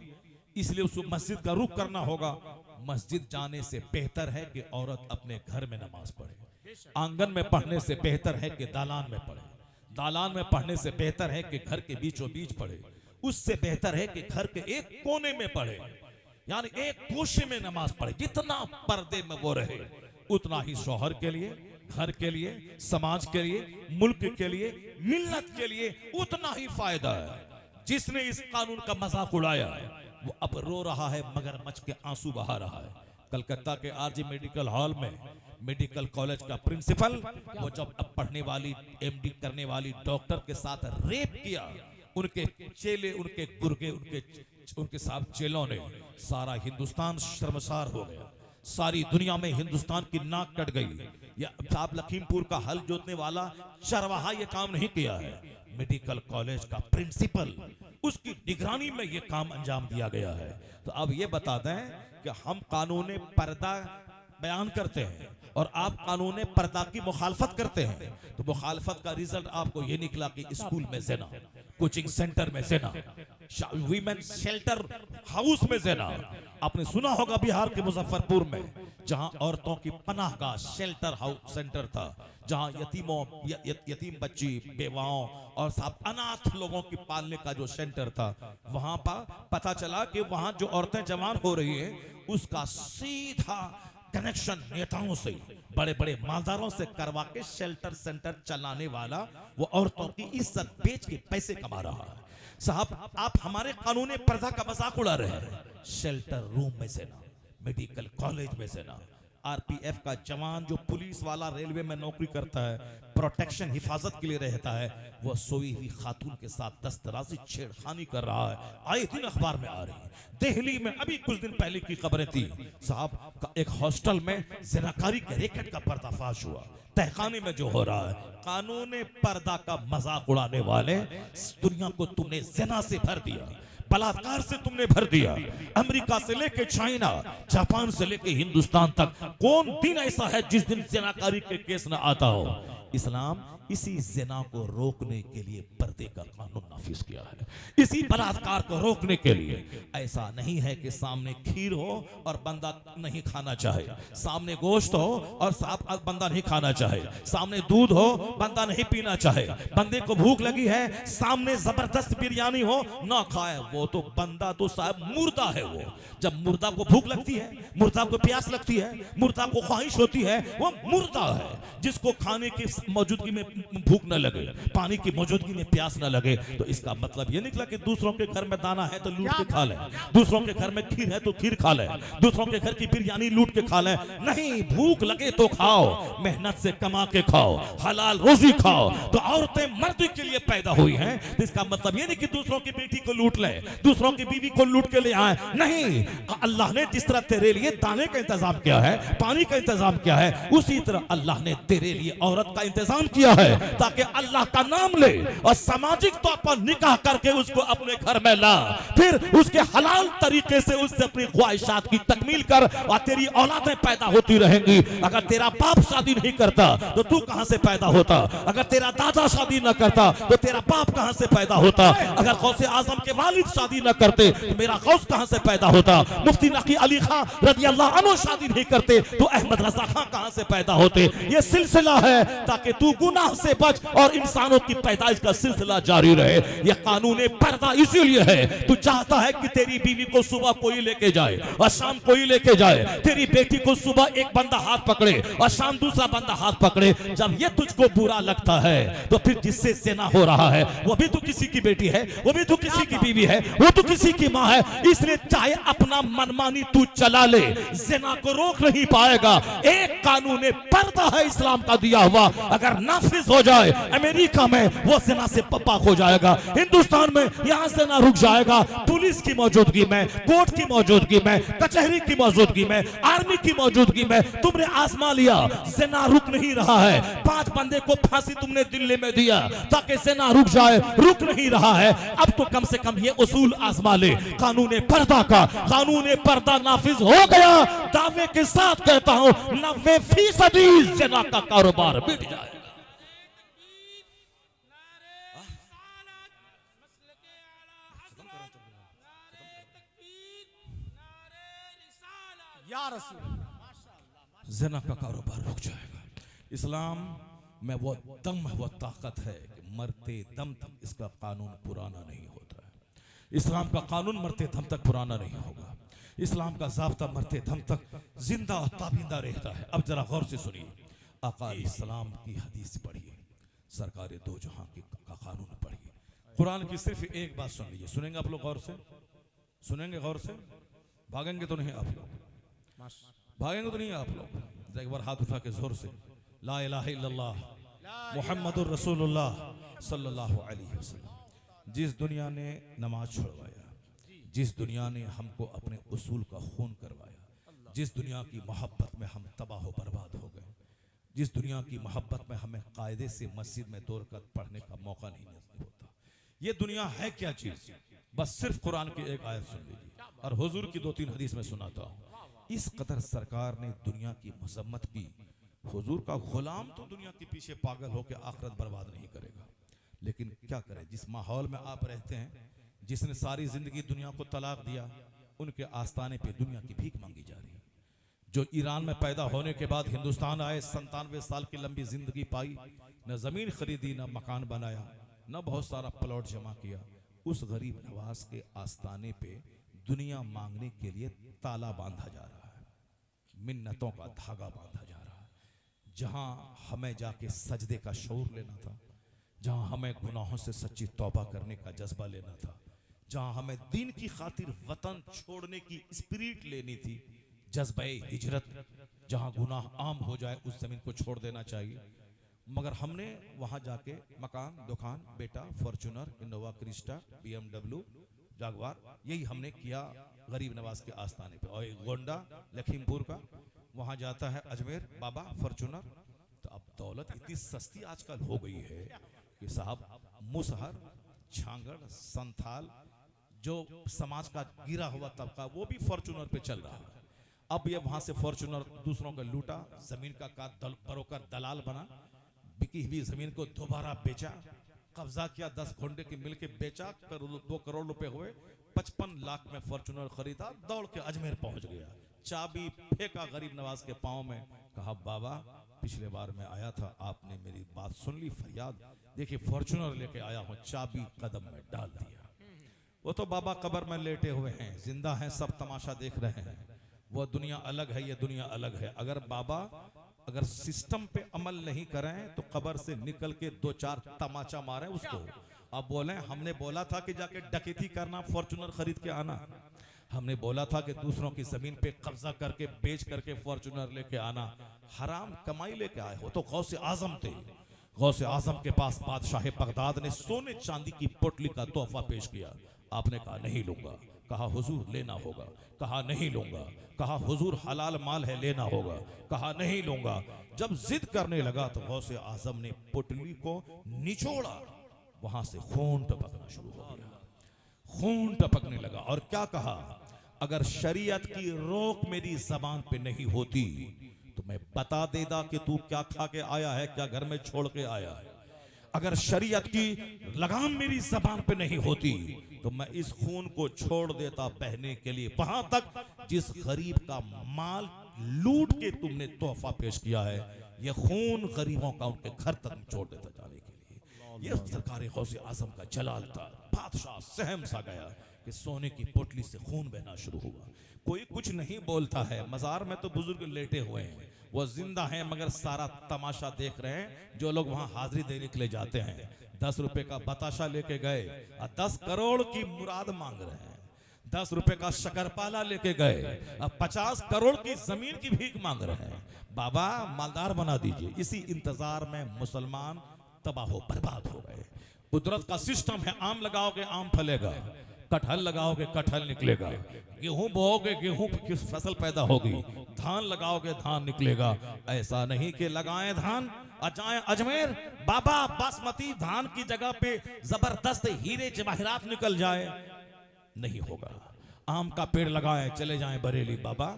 Speaker 1: इसलिए उसको मस्जिद का रुख करना होगा। मस्जिद जाने से बेहतर है कि औरत अपने घर में नमाज पढ़े। आंगन में पढ़ने से बेहतर है कि दालान में पढ़े, दालान में पढ़ने से बेहतर है कि घर के बीचों बीच पढ़े, उससे बेहतर है कि घर के एक कोने में पढ़े, यानी एक गोशे में नमाज पढ़े। जितना पर्दे में वो रहे, उतना ही शौहर के लिए, घर के लिए, समाज के लिए, मुल्क के लिए, मिल्लत के लिए उतना ही फायदा है। जिसने इस कानून का मजाक उड़ाया वो अब रो रहा है, मगरमच्छ के आंसू बहा रहा है। कलकत्ता के आरजी मेडिकल हॉल में मेडिकल कॉलेज का प्रिंसिपल, वो जब अब पढ़ने वाली एमडी करने वाली डॉक्टर के साथ रेप किया, उनके चेले, उनके गुर्गे, उनके साथ चेलों ने, सारा हिंदुस्तान शर्मसार हो गया, सारी दुनिया में हिंदुस्तान की नाक कट गई। या साहब लखीमपुर का हल जोतने वाला चरवाहा ये काम नहीं किया है, मेडिकल कॉलेज का प्रिंसिपल, उसकी निगरानी में ये काम अंजाम दिया गया है। तो अब ये बता दें कि हम कानून पर्दा बयान करते हैं और आप कानून पर्दा की मुखालफत करते हैं, तो मुखालफत का रिजल्ट आपको ये निकला कि स्कूल में ज़िना, कोचिंग सेंटर में ज़िना, वीमेन शेल्टर हाउस में ज़िना। आपने सुना होगा बिहार के मुजफ्फरपुर में, जहां औरतों की पनाह का शेल्टर हाउस सेंटर था, जहां यतीम बच्ची, बेवाओं और साहब अनाथ लोगों की पालने का जो सेंटर था, वहां पर पता चला कि वहां जो औरतें जवान हो रही है, उसका सीधा कनेक्शन नेताओं से, बड़े बड़े मालदारों से करवा के शेल्टर सेंटर चलाने वाला वो औरतों की इज्जत बेच के पैसे कमा रहा है। साहब आप हमारे कानून पर्दा का मजाक उड़ा रहे हैं। शेल्टर रूम में से ना, मेडिकल कॉलेज में से ना, आरपीएफ का जवान जो पुलिस वाला रेलवे में नौकरी करता है, प्रोटेक्शन हिफाजत के लिए रहता है, वो सोई हुई खातून के साथ दस्तराजी छेड़खानी कर रहा है, आए दिन अखबार में आ रही है। दिल्ली में अभी कुछ दिन पहले की खबरें थी साहब का, एक हॉस्टल में जिनाकारी के रैकेट का पर्दाफाश हुआ। तहखाने में जो हो रहा है, कानून पर्दा का मजाक उड़ाने वाले, दुनिया को तुमने जिना से भर दिया, बलात्कार से तुमने भर दिया। अमेरिका से लेके चाइना, जापान से लेके हिंदुस्तान तक, कौन दिन ऐसा है जिस दिन जिनाकारी के केस न आता हो? इस्लाम इसी जिना को रोकने के लिए पर्दे का कानून नाफिज किया है, इसी बलात्कार को रोकने के लिए। ऐसा नहीं है कि सामने खीर हो और बंदा नहीं खाना चाहे, सामने गोश्त हो और साहब बंदा नहीं खाना चाहे, सामने दूध हो बंदा नहीं पीना चाहे, बंदे को भूख लगी है, सामने जबरदस्त बिरयानी हो ना खाए, वो तो बंदा तो साहब मुर्दा है। वो जब मुर्दा को भूख लगती है, मुर्दा को प्यास लगती है, मुर्दा को ख्वाहिश होती है, वो मुर्दा है। जिसको खाने की मौजूदगी में भूख न लगे, पानी की मौजूदगी में प्यास न लगे, तो इसका मतलब ये निकला कि दूसरों के घर में दाना है तो लूट के खा ले, दूसरों के घर में खीर है तो खीर खा ले, दूसरों के घर की बिरयानी लूट के खा ले। नहीं, भूख लगे तो खाओ, मेहनत से कमा के खाओ, हलाल रोजी खाओ। तो औरतें मर्द के लिए पैदा हुई हैं, तो इसका मतलब ये नहीं कि दूसरों की बेटी को लूट ले, दूसरों की बीवी को लूट के ले आए। नहीं, अल्लाह ने जिस तरह तेरे लिए दाने का इंतजाम किया है, पानी का इंतजाम किया है, उसी तरह अल्लाह ने तेरे लिए औरत का इंतजाम किया है, ताकि अल्लाह का नाम ले और सामाजिक तौर पर निकाह करके उसको अपने घर में ला, फिर उसके हलाल तरीके से उससे अपनी ख्वाहिशात की तकमील कर, और तेरी औलादें पैदा होती रहेंगी। अगर तेरा बाप शादी नहीं करता तो तू कहां से पैदा होता? अगर तेरा दादा शादी न करता तो तेरा बाप कहां से पैदा होता? अगर गौसे आजम के वालिद शादी न करते तो मेरा गौस कहां से पैदा होता? मुफ्ती नकी अली खां रज़ियल्लाहु अन्हु शादी नहीं करते तो अहमद रजा खां कहां से पैदा होते? ये सिलसिला है ताकि तू गुनाह से बच और इंसानों की पैदाइश का सिलसिला जारी रहे। यह कानून पर्दा इसीलिए है, तू चाहता है कि तेरी बीवी को सुबह कोई लेके जाए और शाम कोई लेके जाए, तेरी बेटी को सुबह एक बंदा हाथ पकड़े और शाम दूसरा बंदा हाथ पकड़े। जब ये तुझको बुरा लगता है तो फिर जिससे ज़िना हो रहा है वो भी तो किसी की बेटी है, वो भी तो किसी की बीवी है, वो तो किसी की माँ है। इसलिए चाहे अपना मनमानी तू चला ले, ज़िना को रोक नहीं पाएगा। एक कानून पर्दा है इस्लाम का दिया हुआ, अगर नाफिज हो जाए, अमेरिका में वो ज़िना से पाक हो जाएगा, हिंदुस्तान में यहाँ से ना रुक जाएगा। पुलिस की मौजूदगी में, कोर्ट की मौजूदगी में, कचहरी की मौजूदगी में, आर्मी की मौजूदगी में तुमने आजमा लिया, ज़िना रुक नहीं रहा है। 5 बंदे को फांसी तुमने दिल्ली में दिया ताकि ज़िना रुक जाए, रुक नहीं रहा है। अब तो कम से कम ये उसूल आजमा ले, कानून पर्दा का। कानून पर्दा नाफिज हो गया, दावे के साथ कहता हूं 90% ज़िना का कारोबार मिट जाए। ज़िना का कारोबार रुक जाएगा। इस्लाम में वो दम है, वो ताकत है कि मरते दम तक इसका कानून पुराना नहीं होता है। इस्लाम का कानून मरते दम तक पुराना नहीं होगा। इस्लाम का ज़ाब्ता मरते दम तक जिंदा और ताबिंदा रहता है। अब जरा गौर से सुनिए, आका इस्लाम की हदीस पढ़िए, सरकार दो जहां का कानून पढ़िए। कुरान की सिर्फ एक बात सुन लीजिए, सुनेंगे आप लोग गौर से? सुनेंगे गौर से? भागेंगे तो नहीं आप लोग? भागेंगे तो नहीं आप लोग? एक बार हाथ उठा के जोर से ला इलाहा इल्लल्लाह मुहम्मदुर रसूलुल्लाह सल्लल्लाहु अलैहि वसल्लम। जिस दुनिया ने नमाज छुड़वाया, जिस दुनिया ने हमको अपने उसूल का खून करवाया, जिस दुनिया की मोहब्बत में हम तबाह व बर्बाद हो गए, जिस दुनिया की मोहब्बत में हमें कायदे से मस्जिद में 2 रकात पढ़ने का मौका नहीं होता, ये दुनिया है क्या चीज? बस सिर्फ कुरान की एक आयत सुन लीजिए और हुजूर की 2-3 हदीस में सुनाता हूँ। इस कदर सरकार ने दुनिया की मजम्मत की। हुजूर का गुलाम तो दुनिया के पीछे पागल होकर आखिरत बर्बाद नहीं करेगा, लेकिन क्या करें, जिस माहौल में आप रहते हैं, जिसने सारी जिंदगी दुनिया को तलाक दिया, उनके आस्थाने पे दुनिया की भीख मांगी जा रही है। जो ईरान में पैदा होने के बाद हिंदुस्तान आए, 97 साल की लंबी जिंदगी पाई, न जमीन खरीदी, न मकान बनाया, न बहुत सारा प्लॉट जमा किया, उस गरीब नवाज के आस्थाने पे दुनिया मांगने के लिए ताला बांधा जा रहा है, मिन्नतों का धागा बांधा जा रहा है। जहां हमें जाके सजदे का शऊर लेना था, जहां हमें गुनाहों से सच्ची तौबा करने का जज्बा लेना था, जहां हमें दीन की खातिर वतन छोड़ने की स्पिरिट लेनी थी, जज्बे हिजरत, जहां गुनाह आम हो जाए उस जमीन को छोड़ देना चाहिए, मगर हमने वहां जाके मकान, दुकान, बेटा, फॉर्च्यूनर, इनोवा क्रिस्टा, BMW, जागवार, यही हमने किया गरीब नवाज के आस्थाने पे। और गोंडा लखीमपुर का वहां जाता है अजमेर बाबा फॉर्च्यूनर। तो अब दौलत इतनी सस्ती आजकल हो गई है कि साहब मुसहर, झांगड़, संथाल, जो समाज का गिरा हुआ तबका, वो भी फॉर्च्यूनर पे चल रहा है। अब ये वहां से फॉर्च्यूनर दूसरों का लूटा, जमीन का बरोकर दलाल बना, बिकी हुई जमीन को दोबारा बेचा, कब्जा किया, 10 घंटे की मिल के बेचा, 2 करोड़ रुपए हुए, 55 लाख में फॉर्च्यूनर खरीदा, दौड़ के अजमेर पहुंच गया, चाबी फेंका गरीब नवाज के पांव में, कहा बाबा पिछले बार मैं आया था, आपने मेरी बात सुन ली, फरियाद, देखिए फॉर्च्यूनर लेके आया हूं, चाबी कदम में डाल दिया। वो तो बाबा कब्र में लेटे हुए हैं, जिंदा हैं, सब तमाशा देख रहे हैं। वो दुनिया अलग है, ये दुनिया अलग है। अगर बाबा अगर सिस्टम पे अमल नहीं करें तो कब्र से निकल के 2-4 तमाचा मारे उसको। अब बोले हमने बोला था कि जाके डकैती करना, फॉर्च्यूनर खरीद के आना, हमने बोला था कि दूसरों की जमीन पे कब्जा करके बेच करके फॉर्च्यूनर लेके आना, हराम कमाई लेके आए हो। तो गौसे आजम थे, गौसे आजम के पास बादशाह बगदाद ने सोने चांदी की पोटली का तोहफा पेश किया, आपने कहा नहीं लूंगा, कहा हुजूर लेना होगा, कहा नहीं लूंगा, कहा हुजूर हलाल माल है लेना होगा, कहा नहीं लूंगा। जब जिद करने लगा तो गौसे आजम ने पोटली को निचोड़ा, वहां से खून टपकना शुरू हो गया, खून टपकने लगा। और क्या कहा, अगर शरीयत की रोक मेरी जबान पे नहीं होती तो मैं बता देता कि तू क्या खा के आया है, क्या घर में छोड़ के आया है। अगर शरीयत की लगाम मेरी जबान पे नहीं होती तो मैं इस खून को छोड़ देता बहने के लिए, वहां तक जिस गरीब का माल लूट के तुमने तोहफा पेश किया है, यह खून गरीबों का उनके घर तक छोड़ देता जाने के लिए। यह सरकार गौसे आजम का जलाल था। बादशाह सहम सा गया कि सोने की पोटली से खून बहना शुरू हुआ। कोई कुछ नहीं बोलता है, मजार में तो बुजुर्ग लेटे हुए हैं, वो जिंदा हैं मगर सारा तमाशा देख रहे हैं। जो लोग वहां हाजिरी देने के लिए जाते हैं, 10 रुपए का बताशा लेके गए और 10 करोड़ की मुराद मांग रहे हैं, 10 रुपए का शकरपाला लेके गए अब 50 करोड़ की जमीन की भीख मांग रहे हैं। बाबा मालदार बना दीजिए। इसी इंतजार में मुसलमान तबाह बर्बाद हो गए। कुदरत का सिस्टम है, आम लगाओगे आम फलेगा, कटहल लगाओगे कटहल निकलेगा, गेहूं बोओगे गेहूं की फसल पैदा होगी, धान लगाओगे धान निकलेगा। ऐसा नहीं कि लगाएं धान और जाएं अजमेर, बाबा बासमती धान की जगह पे जबरदस्त हीरे जवाहरात निकल जाए, नहीं होगा। आम का पेड़ लगाएं चले जाएं बरेली, बाबा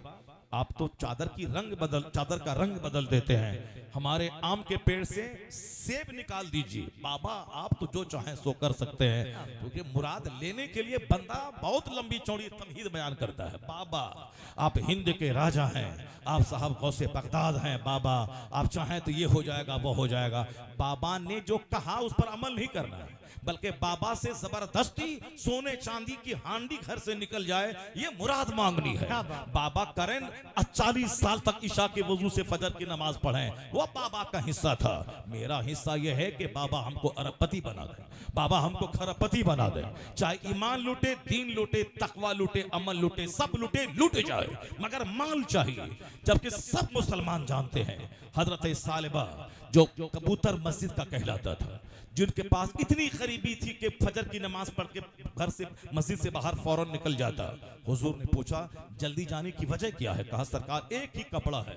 Speaker 1: आप तो चादर का रंग बदल देते हैं। हमारे आम के पेड़ से सेब निकाल दीजिए, बाबा आप तो जो चाहें सो कर सकते हैं, क्योंकि मुराद लेने के लिए बंदा बहुत लंबी चौड़ी तमहीद बयान करता है। बाबा आप हिंद के राजा हैं, आप साहब गौसे बगदाद हैं, बाबा आप चाहें तो ये हो जाएगा वो हो जाएगा। बाबा ने जो कहा उस पर अमल नहीं करना है। बल्कि बाबा से जबरदस्ती सोने चांदी की हांडी घर से निकल जाए ये मुराद मांगनी है। बाबा करें 40 साल तक ईशा के वजू से फजर की नमाज पढ़ें, वो बाबा का हिस्सा था। मेरा हिस्सा यह है कि बाबा हमको अरबपति बना दे, बाबा हमको खरबपति बना दे। चाहे ईमान लूटे, दीन लूटे, तकवा लूटे, अमल लूटे, सब लूटे, लूट जाए, मगर माल चाहिए। जबकि सब मुसलमान जानते हैं हजरत सालिबा जो कबूतर मस्जिद का कहलाता था, जिनके पास इतनी गरीबी थी कि फजर की नमाज पढ़ के घर से मस्जिद से बाहर फौरन निकल जाता। हुजूर ने पूछा जल्दी जाने की वजह क्या है? कहा सरकार एक ही कपड़ा है,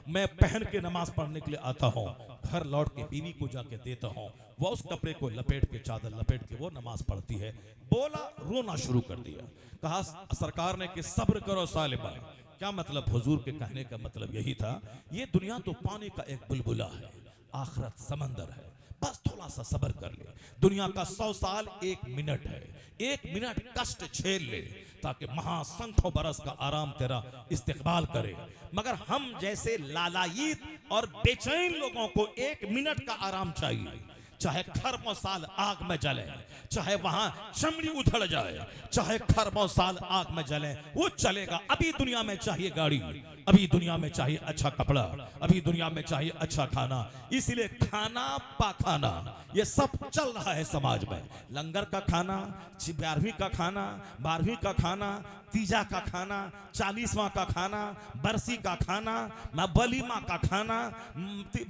Speaker 1: मैं पहन के नमाज पढ़ने के लिए आता हूँ, घर लौट के बीवी को जाके देता हूँ, वो उस कपड़े को लपेट के, चादर लपेट के वो नमाज पढ़ती है। बोला, रोना शुरू कर दिया। कहा सरकार ने कि सब्र करो सालिबा। क्या मतलब? हुजूर के कहने का मतलब यही था, ये दुनिया तो पानी का एक बुलबुला है, आखिरत समंदर है, बस थोड़ा सा सब्र कर ले। दुनिया का 100 साल 1 मिनट है, 1 मिनट कष्ट झेल ले ताकि महासंख्यों बरस का आराम तेरा इस्तेकबाल करे। मगर हम जैसे लालायित और बेचैन लोगों को 1 मिनट का आराम चाहिए, चाहे खरबों साल आग में जले, चाहे वहां चमड़ी उधड़ जाए, चाहे खरबों साल आग में जले, वो चलेगा। अभी दुनिया में चाहिए गाड़ी, अभी दुनिया में चाहिए अच्छा कपड़ा, अभी दुनिया में चाहिए अच्छा खाना। इसलिए खाना पाखाना ये सब चल रहा है समाज में। लंगर का खाना, 11वीं का खाना, 12वीं का खाना, तीजा का खाना, 40वां का खाना, बरसी का खाना, वलीमा का खाना।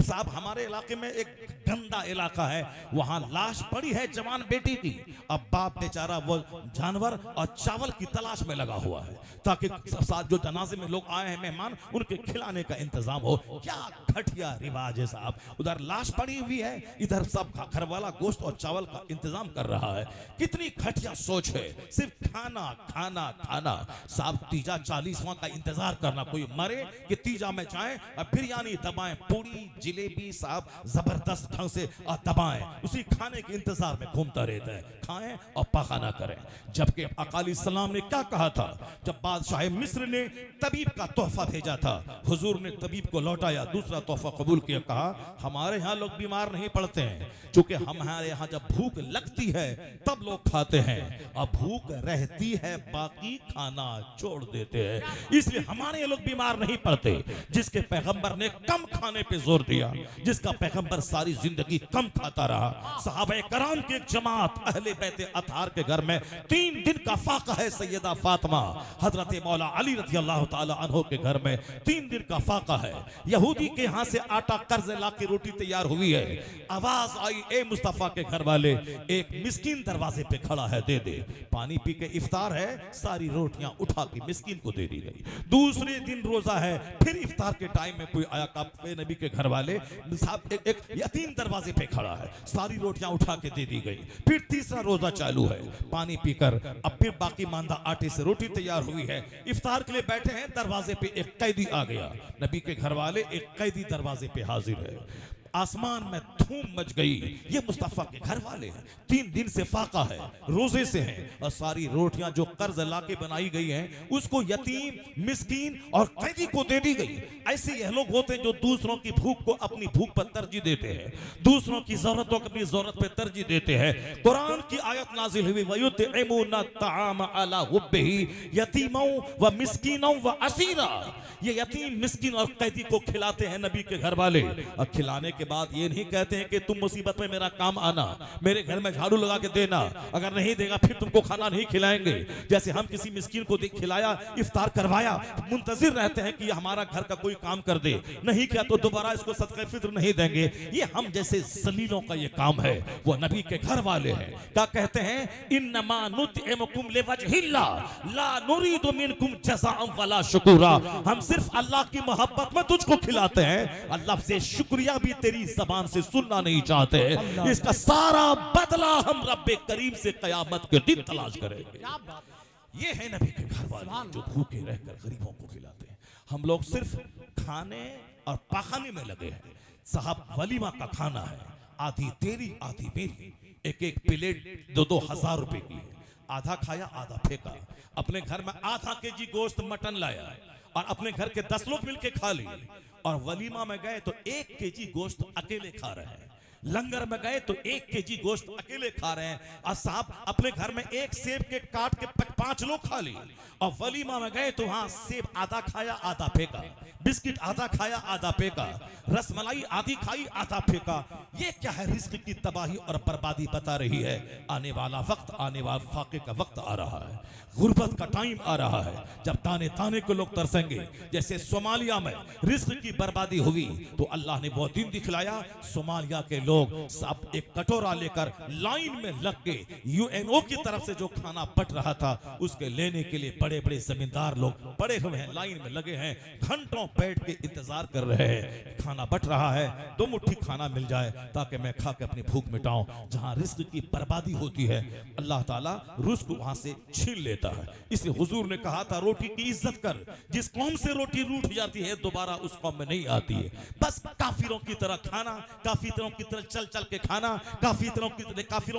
Speaker 1: साहब हमारे इलाके में एक गंदा इलाका है, वहां लाश पड़ी है जवान बेटी की, अब बाप बेचारा वो जानवर और चावल की तलाश में लगा हुआ है ताकि साथ जो जनाजे में लोग आए हैं मेहमान, उनके खिलाने का इंतजाम हो। क्या घटिया रिवाज है साहब, उधर लाश पड़ी हुई है, इधर सब घर वाला गोश्त और चावल का इंतजाम कर रहा है। कितनी घटिया सोच है, सिर्फ खाना खाना खाना। साहब तीजा 40वां का इंतजार करना, कोई मरे कि तीजा में जाए और बिरयानी दबाएं, पूरी जिलेबी साहब जबरदस्त ढंग से दबाएं, उसी खाने के इंतजार में घूमता रहता है, खाएं और पखाना करें। जबकि अकाली सलाम ने क्या कहा था, जब बादशाह मिस्र ने तबीब का तोहफा भेजा था, हुजूर ने तबीब को लौटाया, दूसरा तोहफा कबूल किया। कहा हमारे यहाँ लोग बीमार नहीं पड़ते हैं, क्योंकि हमारे यहाँ जब भूख लगती है तब लोग खाते हैं, और भूख रहती है बाकी खाना छोड़ देते हैं, इसलिए हमारे ये लोग बीमार नहीं पड़ते। जिसके पैगंबर ने कम खाने पे जोर दिया, जिसका पैगंबर सारी जिंदगी कम खाता रहा। सहाबा कराम की एक जमात अहले बैत अतहार के घर में 3 दिन का फाका है। सैयदा फातिमा हजरत मौला अली रज़ी अल्लाह ताला अन्हो के घर में 3 दिन का फाका है। यहूदी के यहाँ से आटा कर्ज ला के रोटी तैयार हुई है। आवाज आई, ए मुस्तफा के घर वाले, एक मिस्कीन दरवाजे पे खड़ा है, दे दे। पानी पी के इफ्तार है, सारी रोटियां उठा के मिस्कीन को दे दी गई। दूसरे दिन रोजा है, फिर इफ्तार के टाइम में कोई आया, काफे नबी के घर वाले साहब एक यतीम दरवाजे पे खड़ा है, सारी रोटियां उठा के दे दी गई। फिर तीसरा रोजा चालू है, पानी पीकर अब फिर बाकी मांदा आटे से रोटी तैयार हुई है, इफ्तार के लिए बैठे हैं। दरवाजे पे एक कैदी आ गया, नबी के घर वाले, एक कैदी दरवाजे पे हाजिर है। आसमान में धूम मच गई। ये मुस्तफा के घर वाले हैं, 3 दिन से फाका है, रोजे से हैं, और सारी रोटियां जो कर्ज लाके बनाई गई हैं उसको यतीम, मिस्कीन और कैदी को दे दी गई। ऐसे यह लोग होते हैं जो दूसरों की भूख को अपनी भूख पर तरजीह देते हैं, दूसरों की जरूरतों को अपनी जरूरत पर तरजीह देते हैं। कुरान की आयत नाजिल हुई, वयुतइमूना तआम अला हुब्बिही यतीमों व मिस्कीनों व असीरा। ये यतीम, मिस्कीन और कैदी को खिलाते हैं नबी के घर वाले। और खिलाने के बाद ये नहीं कहते हैं कि तुम मुसीबत में मेरा काम आना, मेरे घर में झाड़ू लगा के देना, अगर नहीं देगा फिर तुमको खाना नहीं खिलाएंगे। जैसे हम किसी मिस्कीन को खिलाया, इफ्तार करवाया, मुंतजिर रहते हैं कि हमारा घर का कोई काम कर दे, नहीं किया तो दोबारा इसको सदका फित्र नहीं देंगे। ये हम जैसे जलीलों का ये काम है। वो नबी के घर वाले हैं, क्या कहते हैं, इन्नमा नुतइमुकुम लिवजहिल्लाह ला नुरीदु मिनकुम जज़ाअन वला शुकुरा। हम सिर्फ अल्लाह की मोहब्बत में तुझको खिलाते हैं, अल्लाह से शुक्रिया भी तेरी ज़बान से सुनना नहीं चाहते। इसका सारा बदला हम रब्बे करीम से क़यामत के दिन तलाश करेंगे। ये है नबी के घर वाले जो भूखे रहकर गरीबों को खिलाते हैं। हम लोग सिर्फ खाने और पकाने में लगे हैं। साहब वलीमा का खाना है, आधी तेरी आधी मेरी, एक एक प्लेट 2-2 हजार रुपए की है। आधा खाया आधा फेंका। अपने घर में आधा केजी गोश्त मटन लाया और अपने घर के 10 लोग मिलके खा लिए। और वलीमा में गए तो 1 केजी गोश्त अकेले खा रहे हैं। लंगर में गए तो 1 केजी गोश्त अकेले खा रहे हैं, और साहब अपने घर में एक सेब के काट के 5 लोग खा लिए। और वलीमा में गए तो वहां सेब आधा खाया आधा फेंका, बिस्किट आधा खाया आधा फेंका, रसमलाई आधी खाई आधा फेंका। ये क्या है? रिस्क की तबाही और बर्बादी बता रही है। आने वाला वक्त, आने वाला फाके का वक्त आ रहा है, गुर्बत का टाइम आ रहा है, जब ताने ताने को लोग तरसेंगे। जैसे सोमालिया में रिस्क की बर्बादी हुई तो अल्लाह ने वो दिन दिखलाया, सोमालिया के लोग सब एक कटोरा लेकर लाइन में लग के यूएनओ की तरफ से जो खाना बट रहा था उसके लेने के लिए बड़े बड़े जमींदार लोग पड़े हुए हैं, लाइन में लगे हैं, घंटों बैठ के इंतजार कर रहे हैं। खाना बट रहा है, 2 मुट्ठी खाना मिल जाए ताकि मैं खा के अपनी भूख मिटाऊं। जहां रिस्क की बर्बादी होती है अल्लाह ताला रिस्क वहां से छीन लेता है। इसलिए हुजूर ने कहा था, रोटी की इज्जत कर, जिस कौम से रोटी रूठ जाती है दोबारा उस कौम में नहीं आती है। बस काफिरों की तरह खाना, काफिरों की तरह चल चल के खाना, काफिरों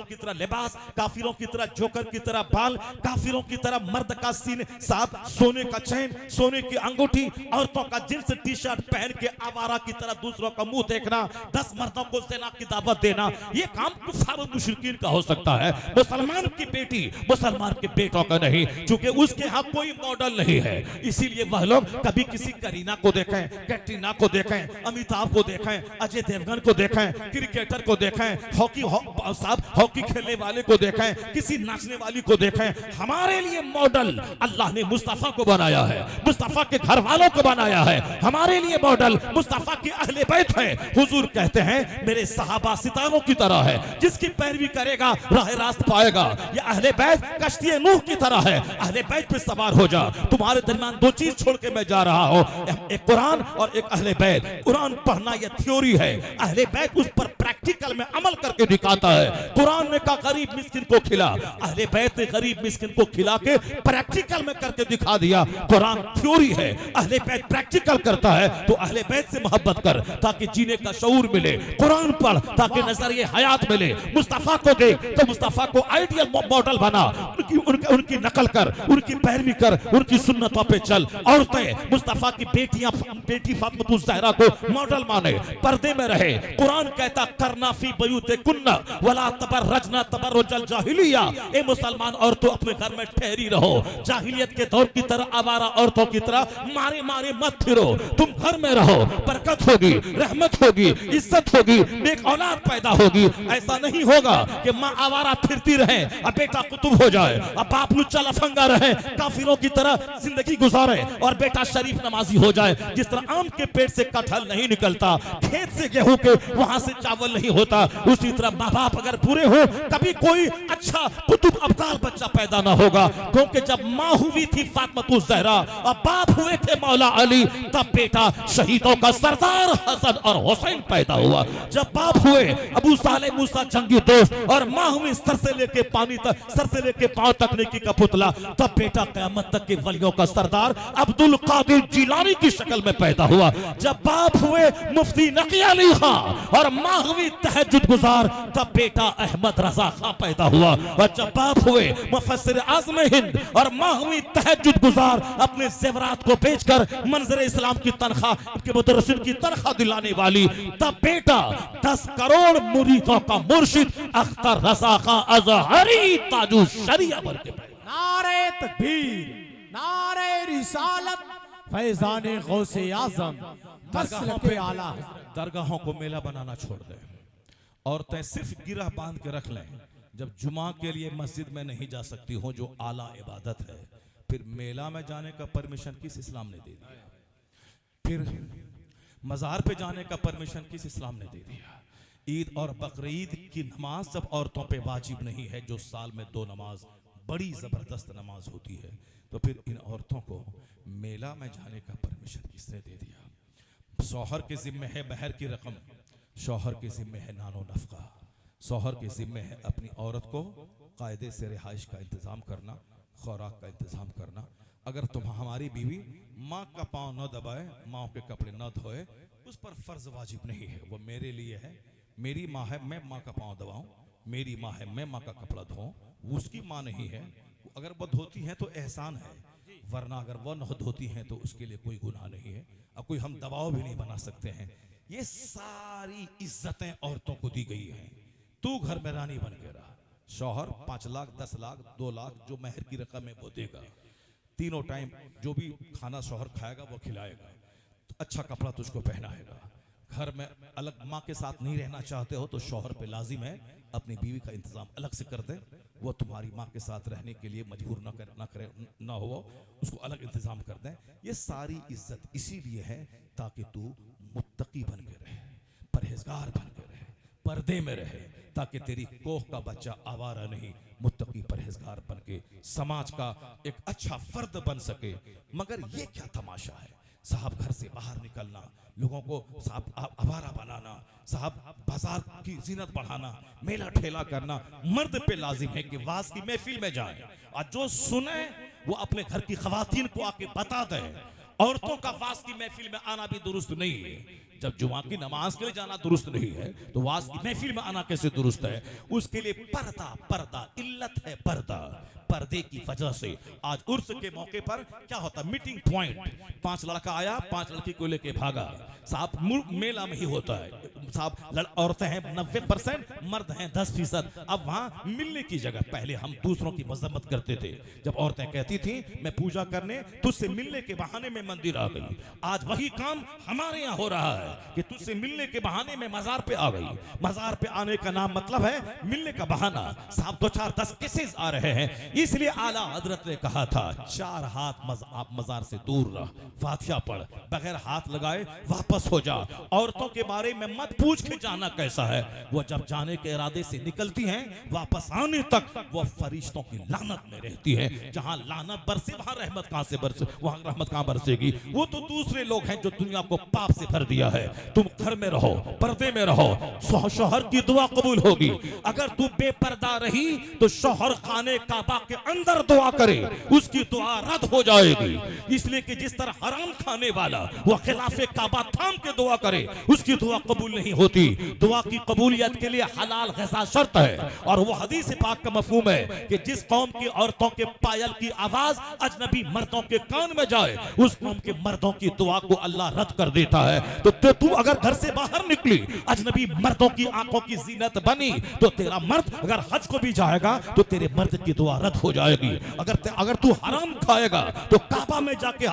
Speaker 1: की तरह लिबास, काफिरों की तरह जोकर की तरह बाल, काफिरों की तरह मर्द का सीने साथ सोने का चैन, सोने की अंगूठी, औरतों का जींस टी शर्ट पहन के आवारा की तरह दूसरों का मुंह देखना, 10 मर्दों को सेना की दावत देना, ये काम कुफार और मुशरिकीन का हो सकता है। मुसलमान की बेटी मुसलमान के बेटों का नहीं, क्योंकि उसके यहाँ कोई मॉडल नहीं है। इसीलिए वह लोग कभी किसी करीना को देखें, कैटरीना को देखें, अमिताभ को देखें, अजय देवगन को देखें, क्रिकेटर को देखें, हॉकी खेलने वाले को देखें, किसी नाचने वाली को देखें। हमारे लिए मॉडल अल्लाह ने मुस्तफा को बनाया है, मुस्तफा के घर वालों को बनाया है। हमारे लिए मॉडल मुस्तफा के अहले बैत है। हुजूर कहते हैं मेरे सहाबा सितारों की तरह है, जिसकी पैरवी करेगा राह रास्त पाएगा। ये अहले बैत कश्ती नूह की तरह है, अहले बैत पे सवार हो जा। तुम्हारे दरमियान 2 चीज छोड़ के मैं जा रहा हूं, एक कुरान और एक अहले बैत। कुरान पढ़ना यह थ्योरी है, अहले बैत उस पर प्रैक्टिकल में अमल करके दिखाता है। कुरान ने कहा गरीब मिस्किन को खिला, अहले बैत ने गरीब मिस्किन को खिला के प्रैक्टिकल में करके दिखा दिया। कुरान थ्योरी है, अहले बैत प्रैक्टिकल करता है। तो अहले बैत से मोहब्बत कर ताकि जीने का शऊर मिले, कुरान पढ़ ताकि नजरिए हयात मिले, मुस्तफा को देख तो मुस्तफा को आइडियल मॉडल बना, उनकी नकल कर, उनकी पैरवी कर, उनकी सुन्नतों पे चल। औरतें मुस्तफा की बेटी फातिमा ज़हरा को मॉडल माने, पर्दे में रहे। कुरान कहता करना फी बयूते कुन्ना वला तबर्रजना तबर्रुजल जाहिलिया। ए मुसलमान औरतों अपने घर में ठहरी रहो, जाहिलियत के दौर की तरह आवारा औरतों की तरह मारे मारे मत फिरो। तुम घर में रहो, बरकत होगी, रहमत होगी, इज्जत होगी, नेक औलाद पैदा होगी। ऐसा नहीं होगा कि माँ आवारा फिरती रहे और बेटा कुतुब हो जाए, अब बाप लुच्चा लफंगा रहे, काफिरों की तरह जिंदगी गुजारे और बेटा शरीफ नमाजी हो जाए। जिस तरह आम के पेट से कटहल नहीं निकलता, खेत से गेहूं के वहां से चावल नहीं होता, उसी तरह माँ बाप अगर बुरे हो कभी कोई अच्छा कुतुब अब्दाल बच्चा पैदा ना होगा। क्योंकि जब माँ हुई थी फातिमा ज़हरा और बाप हुए थे मौला अली, तब बेटा शहीदों का सरदार हसन और हुसैन पैदा हुआ। जब बाप हुए अबू साले मूसा जंगी दोस्त और माँ हुई सर से लेके पानी तक, सर से लेके पांव तक नेकी का पुतला, तब बेटा कयामत तक के वलियों का सरदार अब्दुल कादिर जिलानी की शक्ल में पैदा हुआ। जब बाप हुए मुफ्ती नकी अली खां और माँ हुई तहज्जुद गुजार, तब बेटा अहमद रजा खां पैदा हुआ। और जब बाप हुए मुफस्सिर आज़म हिंद और माँ हुई तहज्जुद गुजार, अपने ज़ेवरात को बेचकर मंजर इस्लाम की तनख्वाह, उनके मुदर्रिसिन की तनख्वाह दिलाने वाली, तब बेटा 10 करोड़ मुरीदों का मुर्शिद अख्तर रजा खां अज़हरी ताजु शरिया बन के पैदा।
Speaker 2: नारे तकबीर, नारे रिसालत, फैज़ाने गौसे आज़म, मसलक आला।
Speaker 1: दरगाहों को मेला बनाना छोड़ दे, औरतें सिर्फ गिरह बांध के रख लें। जब जुमा के लिए मस्जिद में नहीं जा सकती हो जो आला इबादत है, फिर मेला में जाने का परमिशन किस इस्लाम ने दे दिया? फिर मज़ार पे जाने का परमिशन किस इस्लाम ने दे दिया? ईद और बकरीद की नमाज जब औरतों पे वाजिब नहीं है, जो साल में 2 नमाज बड़ी ज़बरदस्त नमाज होती है, तो फिर इन औरतों को मेला में जाने का परमिशन किसने दे दिया? शौहर के ज़िम्मे है महर की रकम, शौहर के ज़िम्मे है नानो नफ़का, शौहर के ज़िम्मे है अपनी औरत को कायदे से रिहाइश का इंतज़ाम करना, खुराक का इंतज़ाम करना। अगर तुम हमारी बीवी माँ का पाँव न दबाए, माँ के कपड़े न धोए, उस पर फ़र्ज़ वाजिब नहीं है। वो मेरे लिए है, मेरी माँ है, मैं माँ का पाँव दबाऊँ, मेरी माँ है, मैं माँ का कपड़ा धोऊँ, वो उसकी माँ नहीं है। अगर वो धोती है तो एहसान है, वरना अगर वो न धोती हैं तो उसके लिए कोई गुनाह नहीं है। अब कोई हम दबाव भी नहीं बना सकते हैं। ये सारी इज्जतें औरतों को दी गई हैं। तू घर में रानी बन के रहा, शौहर 5 लाख 10 लाख 2 लाख जो मेहर की रकम है वो देगा, तीनों टाइम जो भी खाना शौहर खाएगा वो खिलाएगा, तो अच्छा कपड़ा तुझको पहनाएगा। घर में अलग माँ के साथ नहीं रहना चाहते हो तो शौहर पे लाजिम है अपनी बीवी का इंतजाम अलग से कर दे, वो तुम्हारी माँ के साथ रहने के लिए मजबूर ना हो, उसको अलग इंतजाम कर दें। ये सारी इज्जत इसीलिए है ताकि तू मुत्तकी बन के रहे, परहेजगार बन के रहे, पर्दे में रहे, ताकि तेरी कोख का बच्चा आवारा नहीं, मुत्तकी परहेजगार बन के समाज का एक अच्छा फर्द बन सके। मगर ये क्या तमाशा है साहब, घर से बाहर निकलना, लोगों को साहब आवारा बनाना, साहब बाजार की जीनत बढ़ाना, मेला ठेला करना। मर्द पे लाजिम है कि वाज की महफिल में जाए और जो सुने वो अपने घर की खवातीन को आके बता दे। औरतों का वाज की महफिल में आना भी दुरुस्त नहीं है। जब जुमा की नमाज के लिए जाना दुरुस्त नहीं है तो वाज की महफिल में आना कैसे दुरुस्त है? उसके लिए पर्दा इल्लत है। पर्दे की वजह से आज उर्स के मौके पर क्या होता है, मीटिंग पॉइंट, 5 लड़का आया 5 लड़की को लेके भागा। साहब मेला में ही होता है साहब, औरतें हैं 90%, मर्द हैं 10%। अब वहां मिलने की जगह, पहले हम दूसरों की मजम्मत करते थे जब औरतें कहती थी मैं पूजा करने तुझसे मिलने के बहाने में मंदिर आ गई। आज वही काम हमारे यहाँ हो रहा है कि तुझसे मिलने के बहाने में मजार पे आ गई। मजार पे आने का नाम मतलब है मिलने का बहाना। साहब 2 4 10 केसेस आ रहे हैं, इसलिए आला हजरत ने कहा था 4 हाथ आप मजार से दूर रह, फातिहा पढ़, बगैर हाथ लगाए वापस हो जा। औरतों के बारे में मत पूछ के जाना कैसा है, वो जब जाने के इरादे से निकलती हैं वापस आने तक वो फरिश्तों की लानत में रहती है। जहां लानत बरसे वहां रहमत कहां से बरसे, वहां रहमत कहां बरसेगी? वो तो दूसरे लोग हैं जो दुनिया को पाप से भर दिया है। तुम घर में रहो, पर्दे में रहो, शौहर की दुआ कबूल होगी। अगर तू बेपर्दा रही तो शौहर खाने काबा के अंदर दुआ करे, उसकी दुआ रद्द हो जाएगी। इसलिए कि जिस तरह हराम खाने वाला वो खिलाफे काबा थाम के दुआ करे, उसकी दुआ कबूल नहीं होती। दुआ की कबूलियत के लिए हलाल ग़िज़ा शर्त है। और वो हदीस पाक का मफ़हूम है कि जिस कौम की औरतों के पायल की आवाज अजनबी मर्दों के कान में जाए, उस कौम के मर्दों की दुआ को अल्लाह रद्द कर देता है। तो तू अगर घर से बाहर निकली, अजनबी मर्दों की आंखों की जीनत बनी, तो तेरा मर्द अगर हज को भी जाएगा तो तेरे मर्द की दुआ रद्द हो जाएगी। अगर तू हराम खाएगा तो काबा में जाके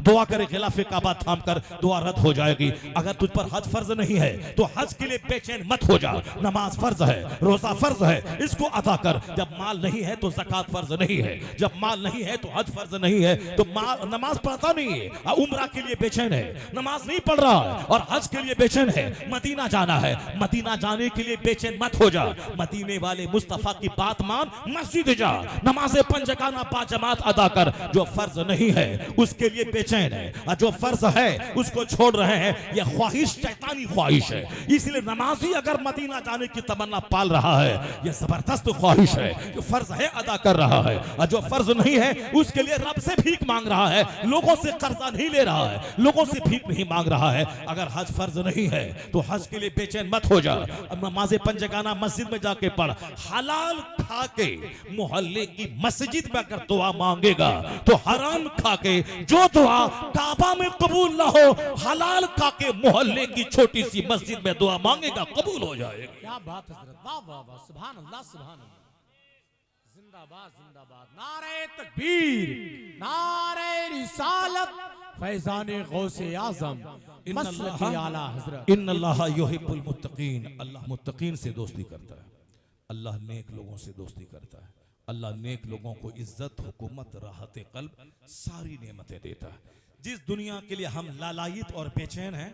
Speaker 1: दुआ करे, खिलाफे काबा थाम कर दुआ रद्द हो जाएगी। अगर तुझ पर हज फर्ज नहीं है तो हज के लिए बेचैन मत हो जा। नमाज फर्ज है, रोजा फर्ज है, इसको अदा कर। जब माल नहीं है तो ज़कात फर्ज नहीं है, जब माल नहीं है तो हज फर्ज नहीं है, तो नमाज पढ़ता नहीं है, उम्रा के लिए बेचैन है, नमाज नहीं पढ़ रहा है और हज के लिए बेचैन है, मदीना जाना है, मदीना जाने के लिए बेचैन मत हो जा। मदीने वाले मुस्तफा की बात मान, मस्जिद जा, नमाज़ें 5 जगाना बाजमात अदा कर। जो फर्ज नहीं है उसके लिए बेचैन है, और जो फर्ज है उसको छोड़ रहे हैं। यह ख्वाहिश शैतानी ख्वाहिश है। इसलिए नमाजी अगर मदीना जाने की तमन्ना पाल रहा है, यह जबरदस्त ख्वाहिश है। जो फर्ज है अदा कर रहा है, और जो फर्ज नहीं है उसके लिए रब से भीख मांग रहा है, लोगों से कर्जा नहीं ले रहा है, लोगों से भीख नहीं मांग रहा है। अगर हज फर्ज नहीं है तो हज के लिए बेचैन मत हो जा। नमाज़ें 5 जगाना मस्जिद में जाके पढ़। हलाल खा के मोहल्ले की मस्जिद में अगर दुआ मांगेगा तो हराम खा के जो दुआ काबा में कबूल ना हो, हलाल खा के मोहल्ले की छोटी सी मस्जिद में दुआ मांगेगा, कबूल हो जाएगी।
Speaker 2: क्या बात है हज़रत, वाह वाह वाह, सुभान अल्लाह सुभान अल्लाह, जिंदाबाद जिंदाबाद, नारे तकबीर, नारे रिसालत, फैज़ाने गौसे आज़म, मसलकी आला हज़रत।
Speaker 1: इन्नल्लाह युहिब्बुल मुत्तकीन, अल्लाह मुत्तकीन से दोस्ती करता है, अल्लाह नेक लोगों से दोस्ती करता है। अल्लाह नेक लोगों को इज्जत, हुकूमत, राहत कल्ब, सारी नेमतें देता है। जिस दुनिया के लिए हम लालायित और बेचैन हैं,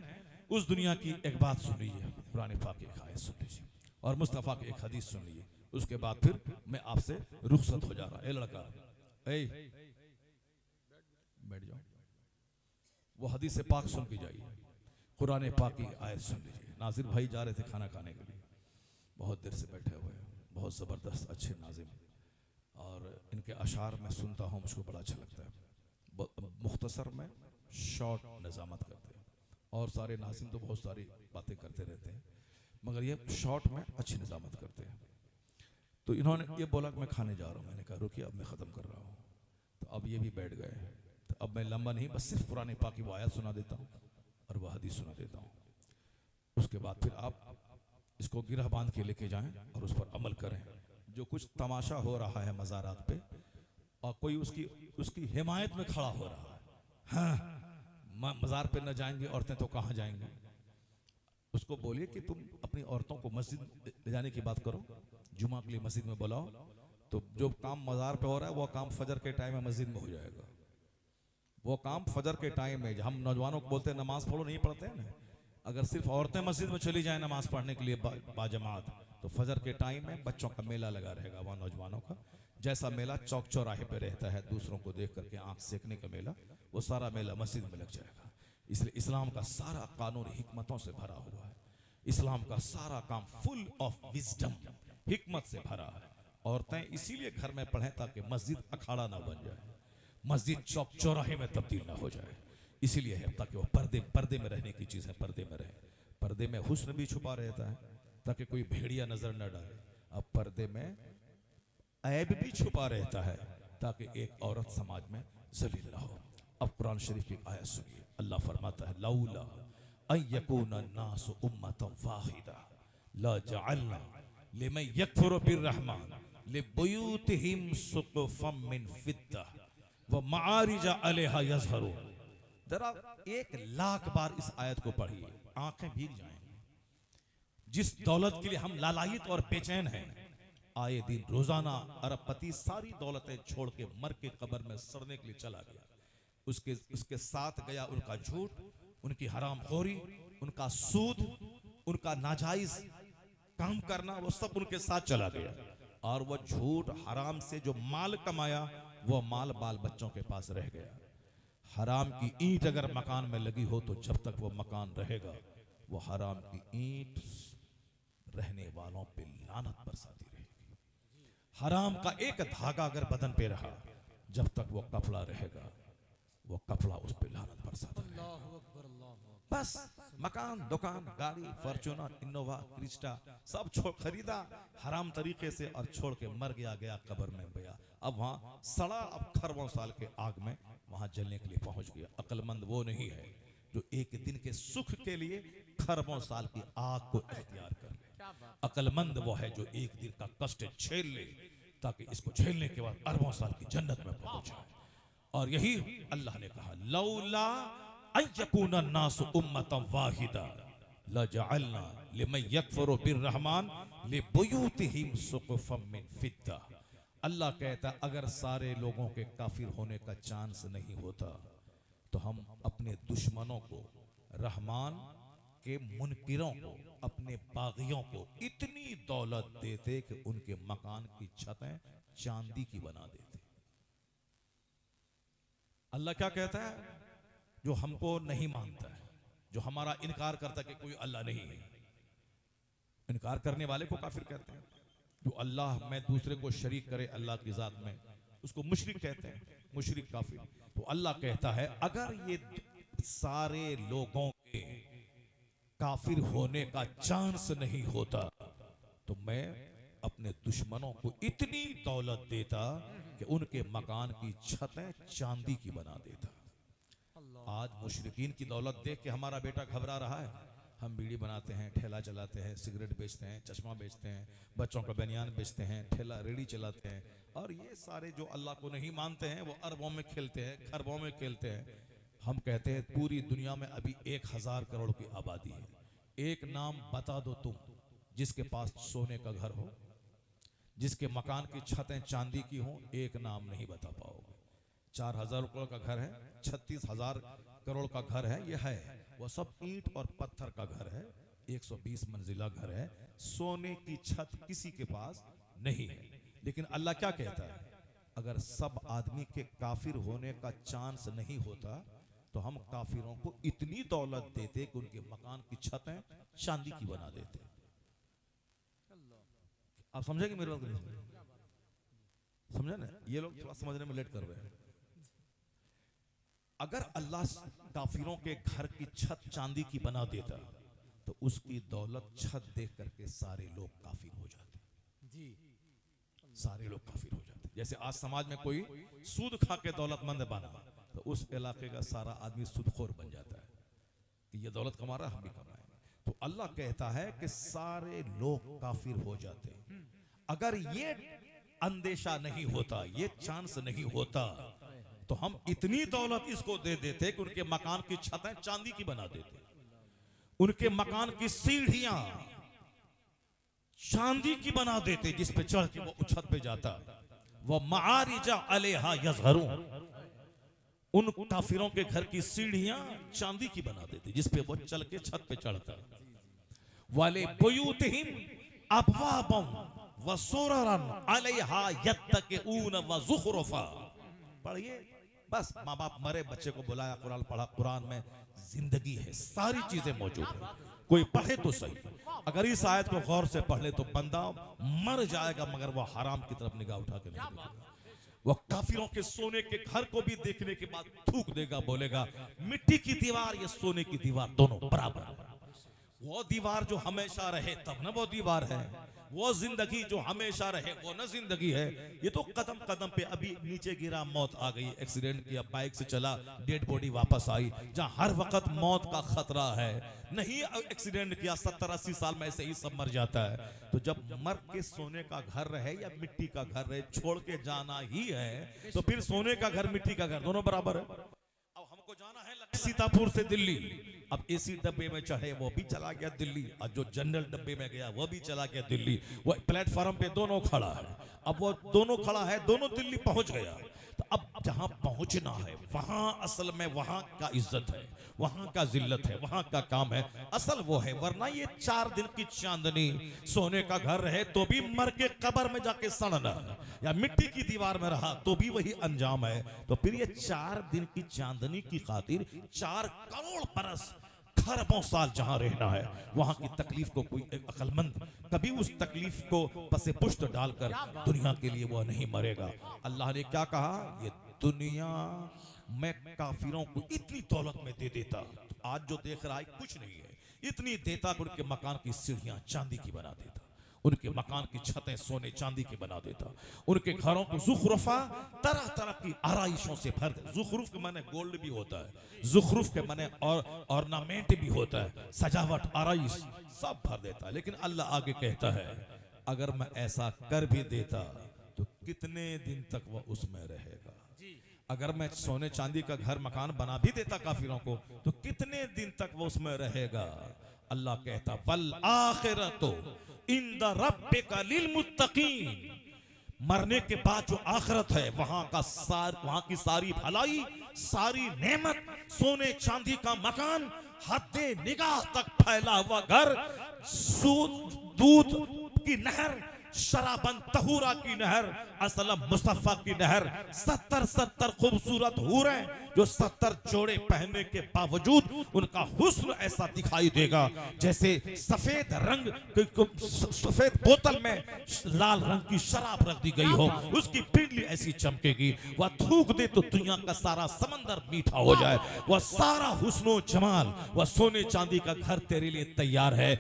Speaker 1: उस दुनिया की एक बात सुन लीजिए, कुरान पाक की एक आयत सुन लीजिए और मुस्तफ़ा की एक हदीस सुन लीजिए। उसके बाद फिर मैं आपसे रुखसत हो जा रहा। ए लड़का, ए बैठ जाओ, वो हदीस पाक सुन के जाइए, कुरान पाक की आयत सुन लीजिए। नाजिर भाई जा रहे थे खाना खाने के लिए, बहुत देर से बैठे हुए, बहुत ज़बरदस्त अच्छे नाजिम, और इनके अशार में सुनता हूँ, मुझको बड़ा अच्छा लगता है। मुख्तसर में शॉर्ट निज़ामत करते हैं, और सारे नाजिम तो बहुत सारी बातें करते रहते हैं, मगर ये शॉर्ट में अच्छी निज़ामत करते हैं। तो इन्होंने ये बोला कि मैं खाने जा रहा हूँ, मैंने कहा रुकिए अब मैं ख़त्म कर रहा हूँ। तो अब ये भी बैठ गए, तो अब मैं लंबा नहीं, बस सिर्फ कुरान पाक की वो आयत सुना देता हूँ और वह हदीस सुना देता हूँ। उसके बाद फिर आप इसको गिरह बांध के लेके जाएं और उस पर अमल करें। जो कुछ तमाशा हो रहा है मज़ारात पे और कोई उसकी हिमायत में खड़ा हो रहा है, हाँ मज़ार पे न जाएंगे औरतें तो कहाँ जाएंगी, उसको बोलिए कि तुम अपनी औरतों को मस्जिद ले जाने की बात करो, जुमा के लिए मस्जिद में बुलाओ, तो जो काम मज़ार पे हो रहा है वो काम फजर के टाइम में मस्जिद में हो जाएगा। वो काम फजर के टाइम में, हम नौजवानों को बोलते हैं नमाज पढ़ो, नहीं पढ़ते हैं ना, अगर सिर्फ औरतें मस्जिद में चली जाएं नमाज पढ़ने के लिए बाजमात, तो फजर के टाइम में बच्चों का मेला लगा रहेगा वहाँ नौजवानों का, जैसा मेला चौक चौराहे पे रहता है दूसरों को देख करके आंख सेकने का मेला, वो सारा मेला मस्जिद में लग जाएगा। इसलिए इस्लाम का सारा कानून हिकमतों से भरा हुआ है, इस्लाम का सारा काम फुल ऑफ विजडम, हिकमत से भरा है। औरतें इसीलिए घर में पढ़ें ताकि मस्जिद अखाड़ा ना बन जाए, मस्जिद चौक चौराहे में तब्दील ना हो जाए, इसीलिए है ताकि वो पर्दे में रहने की चीज़ है, पर्दे में रहे। पर्दे में हुस्न भी छुपा रहता है ताकि कोई भेड़िया नजर न डाले, अब पर्दे में ऐब भी छुपा रहता है ताकि एक औरत समाज में जलील ना हो। अब कुरान शरीफ की आयत सुनिए, अल्लाह फरमाता है लौला अन यकूना नासु उम्मतन वाहिदा ला जअलना लिमन यकफुरु बिर्रहमान लिबुयूतिहिम सुक़ुफम मिन फिद्दा व मआरिज अलैहा यज़हरून। जरा 1,00,000 बार इस आयत को पढ़िए, आंखें भीग जाएंगी। जिस दौलत के लिए हम लालायित और बेचैन हैं, आए दिन रोजाना अरबपति सारी दौलतें छोड़ के मर के कब्र में सड़ने के लिए चला गया, उसके साथ गया उनका झूठ, उनकी हरामखोरी, उनका सूद, उनका नाजायज काम करना, वो सब उनके साथ चला गया। और वो झूठ हराम से जो माल कमाया वो माल बाल बच्चों के पास रह गया। हराम की ईंट अगर मकान में लगी हो तो जब तक वो मकान रहेगा वो हराम की ईंट रहने वालों पे लानत बरसाती रहेगी। हराम का एक धागा अगर बदन पे रहा, जब तक वो कपड़ा रहेगा वो कपड़ा उस पे लानत बरसाता रहेगा। बस मकान, दुकान, गाड़ी, फॉर्च्यूनर, इनोवा, क्रिस्टा सब खरीदा हराम तरीके से और छोड़ के मर गया कब्र में गया। अब वहां सड़ा, अब खरबों साल के आग में वहां जलने के लिए पहुंच गया। अक्लमंद वो नहीं है जो एक दिन के सुख के लिए खरबों साल की आग को इख्तियार कर ले। अक्लमंद वो है जो एक दिन का कष्ट झेल ले ताकि इसको झेलने के बाद अरबों साल की जन्नत में पहुंच जाए। और यही अल्लाह ने कहा लौला अयकुना नासु उम्मतन वाहिदा लजअलना लिमन यकफुरु बिर्रहमान लिबुयूतिहिम सुक़ुफम मिन फिद्दा। अल्लाह कहता अगर सारे लोगों के काफिर होने का चांस नहीं होता तो हम अपने दुश्मनों को, रहमान के मुनकिरों को, अपने बागियों को इतनी दौलत देते कि उनके मकान की छतें चांदी की बना देते। अल्लाह क्या कहता है? जो हमको नहीं मानता है, जो हमारा इनकार करता है कि कोई अल्लाह नहीं है, इनकार करने वाले को काफिर कहते हैं। जो अल्लाह में दूसरे को शरीक करे अल्लाह की जात में, उसको मुशरिक कहते हैं, मुशरिक काफिर। तो अल्लाह कहता है अगर ये सारे लोगों के काफिर होने का चांस नहीं होता तो मैं अपने दुश्मनों को इतनी दौलत देता कि उनके मकान की छतें चांदी की बना देता। आज मुशरिकीन की दौलत देख के हमारा बेटा घबरा रहा है। हम बीड़ी बनाते हैं, ठेला चलाते हैं, सिगरेट बेचते हैं, चश्मा बेचते हैं, बच्चों का बनियान बेचते हैं, ठेला रेड़ी चलाते हैं, और ये सारे जो अल्लाह को नहीं मानते हैं वो अरबों में खेलते हैं, खरबों में खेलते हैं। हम कहते हैं पूरी दुनिया में अभी 1000 करोड़ की आबादी है, एक नाम बता दो तुम जिसके पास सोने का घर हो, जिसके मकान की छतें चांदी की हों, एक नाम नहीं बता पाओगे। 4000 करोड़ का घर है, 36,000 करोड़ का घर है, यह है वो सब ईंट और पत्थर का घर है, 120 मंजिला घर है, सोने की छत किसी के पास नहीं है। लेकिन अल्लाह क्या कहता है? अगर सब आदमी के काफिर होने का चांस नहीं होता तो हम काफिरों को इतनी दौलत देते कि उनके मकान की छतें चांदी की बना देते। आप समझेंगे मेरी बात? समझे ना? ये लोग थोड़ा समझने में लेट कर रहे हैं। अगर अल्लाह काफिरों के घर की छत चांदी की बना देता तो उसकी दौलत छत देख करके सारे लोग काफिर हो जाते जी, सारे लोग काफिर हो जाते। जैसे आज समाज में कोई सूद खा के दौलतमंद बना तो उस इलाके का सारा आदमी सूदखोर बन जाता है कि ये दौलत कमा रहा है, हम भी कमाएंगे। तो अल्लाह कहता है कि सारे लोग काफिर हो जाते। अगर ये अंदेशा नहीं होता, ये चांस नहीं होता, तो हम इतनी दौलत इसको दे देते कि उनके मकान की छतें चांदी की बना देते, उनके मकान की सीढ़ियां चांदी की बना देते, जिस पे चढ़ के वो छत पे जाता। वो मारिजा अलैहा यज़हरून, उन काफिरों के घर की सीढ़ियां चांदी की बना देते, जिस पे वो चल के छत पे चढ़ता। वाले बुयूतिहिम अबवाबम व सुररन अलैहा यत्तक़ून व ज़ुख़रुफ़ा। पढ़िए, बस माँ बाप मरे, बच्चे को बुलाया, कुरान पढ़ा। कुरान में जिंदगी है, सारी चीजें मौजूद है, कोई पढ़े तो सही। अगर इस आयत को गौर से पढ़ ले तो बंदा मर जाएगा, मगर वो हराम की तरफ निगाह उठा के नहीं देखेगा। वो काफिरों के सोने के घर को भी देखने के बाद थूक देगा, बोलेगा मिट्टी की दीवार या सोने की दीवार दोनों बराबर है। वो दीवार जो हमेशा रहे तब ना वो दीवार है, वो जिंदगी जो हमेशा रहे वो ना जिंदगी है। ये तो कदम कदम पे, अभी नीचे गिरा मौत आ गई, एक्सीडेंट किया, बाइक से चला, डेड बॉडी वापस आई, जहां हर वक्त मौत का खतरा है। नहीं एक्सीडेंट किया, 70-80 साल में ऐसे ही सब मर जाता है। तो जब मर के सोने का घर रहे या मिट्टी का घर रहे, छोड़ के जाना ही है, तो फिर सोने का घर मिट्टी का घर दोनों बराबर है। अब हमको जाना है सीतापुर से दिल्ली, अब एसी डब्बे में चढ़े वो भी चला गया दिल्ली, और जो जनरल डब्बे में गया वो भी चला गया दिल्ली। वो प्लेटफॉर्म पे दोनों खड़ा है, अब वो दोनों खड़ा है, दोनों दिल्ली पहुंच गया। तो अब जहां पहुंचना है वहां असल में वहां का इज्जत है, वहां का जिल्लत है, वहां का काम है, असल वो है। वरना ये 4 दिन की चांदनी सोने का घर रहे तो भी मर के कब्र में जाके सड़ना, या मिट्टी की दीवार में रहा तो भी वही अंजाम है। तो फिर ये 4 दिन की चांदनी की खातिर 4 करोड़ बरस, खरबों साल जहां रहना है, वहां की तकलीफ को कोई अक्लमंद कभी उस तकलीफ को पसे पुष्ट डालकर दुनिया के लिए वो नहीं मरेगा। अल्लाह ने क्या कहा, ये दुनिया मैं काफिरों को इतनी दौलत में दे देता, आज जो देख रहा है कुछ नहीं है, इतनी देता कि उनके मकान की सीढ़ियां चांदी की बना देता, उनके मकान की छतें सोने चांदी की बना देता, उनके घरों को ज़ुख़रुफ़ा तरह तरह की आराइशों से भर दे। ज़ुख़रुफ़ के माने गोल्ड भी होता है, ज़ुख़रुफ़ के माने और ऑर्नामेंट भी होता है, सजावट, आराइश सब भर देता है। लेकिन अल्लाह आगे कहता है, अगर मैं ऐसा कर भी देता तो कितने दिन तक वह उसमें रहेगा। अगर मैं सोने चांदी का घर मकान बना भी देता काफिरों को, तो कितने दिन तक वो उसमें रहेगा। अल्लाह कहता, वल आखिरतु इंद रब्बिका लिल मुत्तकीन, मरने के बाद जो आखिरत है वहां की सारी भलाई, सारी नेमत, सोने चांदी का मकान, हद्दे निगाह तक फैला हुआ घर, दूध की नहर, शराबन तहूरा की नहर, असलम मुस्तफा की नहर, 70 खूबसूरत हूरें जो 70 जोड़े पहनने के बावजूद उनका हुस्न ऐसा दिखाई देगा जैसे सफेद रंग, सफेद बोतल में लाल रंग की शराब रख दी गई हो, उसकी पिंडली ऐसी चमकेगी, वह थूक दे तो दुनिया का सारा समंदर मीठा हो जाए। वह सारा हुस्नो जमाल, वह सोने चांदी का घर तेरे लिए तैयार है।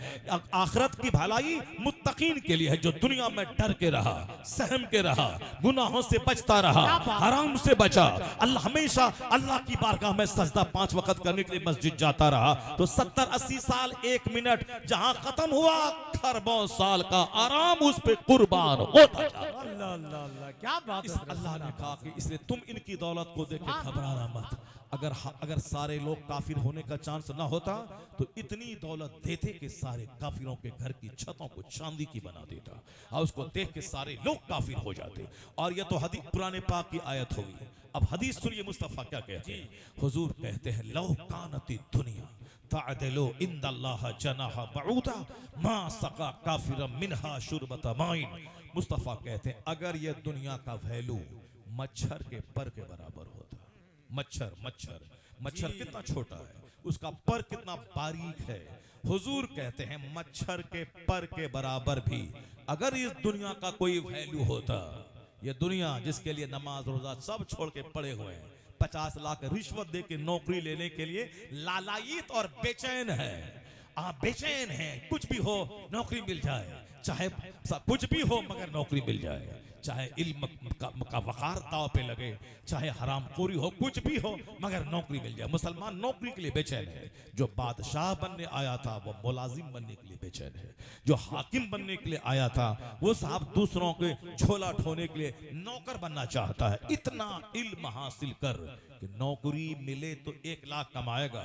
Speaker 1: आखिरत की भलाई मुत्तकीन के लिए है, जो दुनिया में डर के रहा, सहम के रहा, गुनाहों से बचता रहा, हराम से बचा, अल्लाह हमेशा अल्लाह की बारगाह में सजदा 5 वक्त करने के लिए मस्जिद जाता रहा। तो 70-80 साल 1 मिनट जहां खत्म हुआ, खरबों साल का आराम उस पे कुर्बान होता जा।
Speaker 2: अल्लाह क्या बात है।
Speaker 1: अल्लाह ने कहा कि इसलिए तुम इनकी दौलत को देख के घबराना मत। अगर सारे लोग काफिर होने का चांस ना होता तो इतनी दौलत देते कि सारे काफिरों के घर की छतों को चांदी की बना देता, और उसको देख के सारे लोग काफिर हो जाते। और ये तो हदीस पुराने पाक की आयत होगी। अब हदीस सुनिए, मुस्तफा क्या कहते हैं। हुजूर कहते हैं, लौ कानती दुनिया तादिलु इंदल्लाह जनाह बऊदा मा सका काफिरम मिनहा शुरबत माइन। मुस्तफा कहते हैं, अगर ये दुनिया का वैल्यू मच्छर के पर के बराबर होता, मच्छर कितना छोटा है, उसका पर कितना बारीक है। हुजूर कहते हैं, मच्छर के पर के बराबर भी अगर इस दुनिया का कोई वैल्यू होता, ये दुनिया जिसके लिए नमाज रोजा सब छोड़ के पड़े हुए हैं, 50 लाख रिश्वत दे के नौकरी लेने के लिए लालायित और बेचैन है। आप बेचैन हैं, कुछ भी हो नौकरी मिल जाए, चाहे कुछ भी हो मगर नौकरी मिल जाए, चाहे इल्म का वकार दाव पे लगे, चाहे हरामखोरी हो, कुछ भी हो, मगर नौकरी मिल जाए। मुसलमान नौकरी के लिए बेचैन है। जो बादशाह बनने आया था वो मुलाजिम बनने के लिए बेचैन है। जो हाकिम बनने के लिए आया था वो साहब दूसरों के झोला ढोने के लिए नौकर बनना चाहता है। इतना इल्म हासिल कर कि नौकरी मिले तो 1 लाख कमाएगा,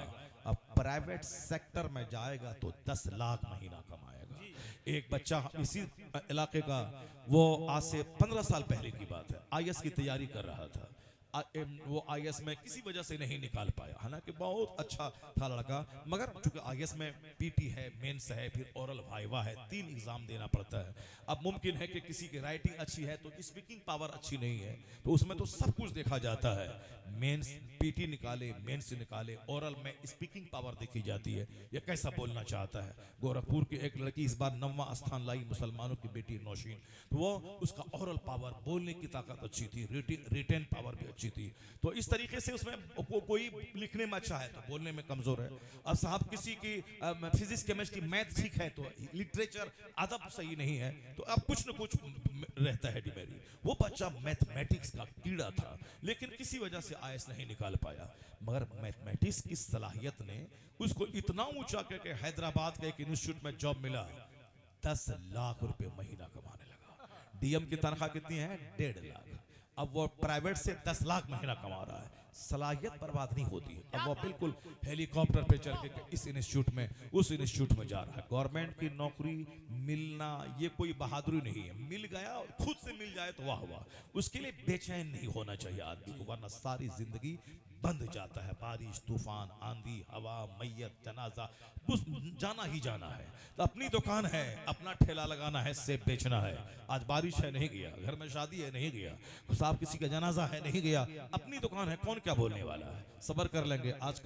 Speaker 1: अब प्राइवेट सेक्टर में जाएगा तो 10 लाख महीना कमाएगा। एक बच्चा इसी इलाके का, वो आज से 15 साल पहले की बात है, IAS की तैयारी कर रहा था। वो IAS में किसी वजह से नहीं निकाल पाया, हालांकि बहुत अच्छा था लड़का, मगर चूंकि IAS में PT है, मेंस है, फिर ओरल वाइवा है, 3 एग्जाम देना पड़ता है। अब मुमकिन है कि किसी की राइटिंग अच्छी है तो स्पीकिंग पावर अच्छी नहीं है, तो उसमें तो सब कुछ देखा जाता है। मेंस PT निकाले, मेंस निकाले, ओरल में स्पीकिंग पावर देखी जाती है, ये कैसा बोलना चाहता है। गोरखपुर की एक लड़की इस बार 9वां स्थान लाई, मुसलमानों की बेटी नौशीन, तो वो उसका ओरल पावर, बोलने की ताकत अच्छी थी, रिटेन पावर भी अच्छी थी। तो इस तरीके से उसमें कोई लिखने में अच्छा है तो बोलने में कमजोर है। अब साहब किसी की फिजिक्स, केमिस्ट्री, मैथ ठीक है तो लिटरेचर, अदब सही नहीं है, तो अब कुछ न कुछ रहता है डिमेरिट। वो बच्चा मैथमेटिक्स का कीड़ा था, लेकिन किसी वजह से IAS नहीं निकाल पाया, मगर मैथमेटिक्स की सलाहियत ने उसको इतना ऊंचा करके हैदराबाद के एक इंस्टीट्यूट में जॉब मिला, 10 लाख रुपए महीना कमाने लगा। DM की तनख्वाह कितनी है? 1.5 लाख। अब वो प्राइवेट से 10 लाख महीना कमा रहा है। सलाहियत बर्बाद नहीं होती है। अब वो बिल्कुल हेलीकॉप्टर पे चल के इस इंस्टीट्यूट में, उस इंस्टीट्यूट में जा रहा है। गवर्नमेंट की नौकरी मिलना ये कोई बहादुरी नहीं है, मिल गया और खुद से मिल जाए तो वाह वाह, उसके लिए बेचैन नहीं होना चाहिए आदमी को, वरना सारी जिंदगी बंद जाता है। बारिश, तूफान, आंधी, हवा, मैयत, जनाजा, बस जाना ही जाना है। तो अपनी दुकान है, अपना ठेला लगाना है, सेब बेचना है। आज बारिश है, नहीं गया, घर में शादी है, नहीं गया, साहब किसी का जनाजा है, नहीं गया, अपनी दुकान है, कौन क्या बोलने वाला है। सब्र कर लेंगे, आज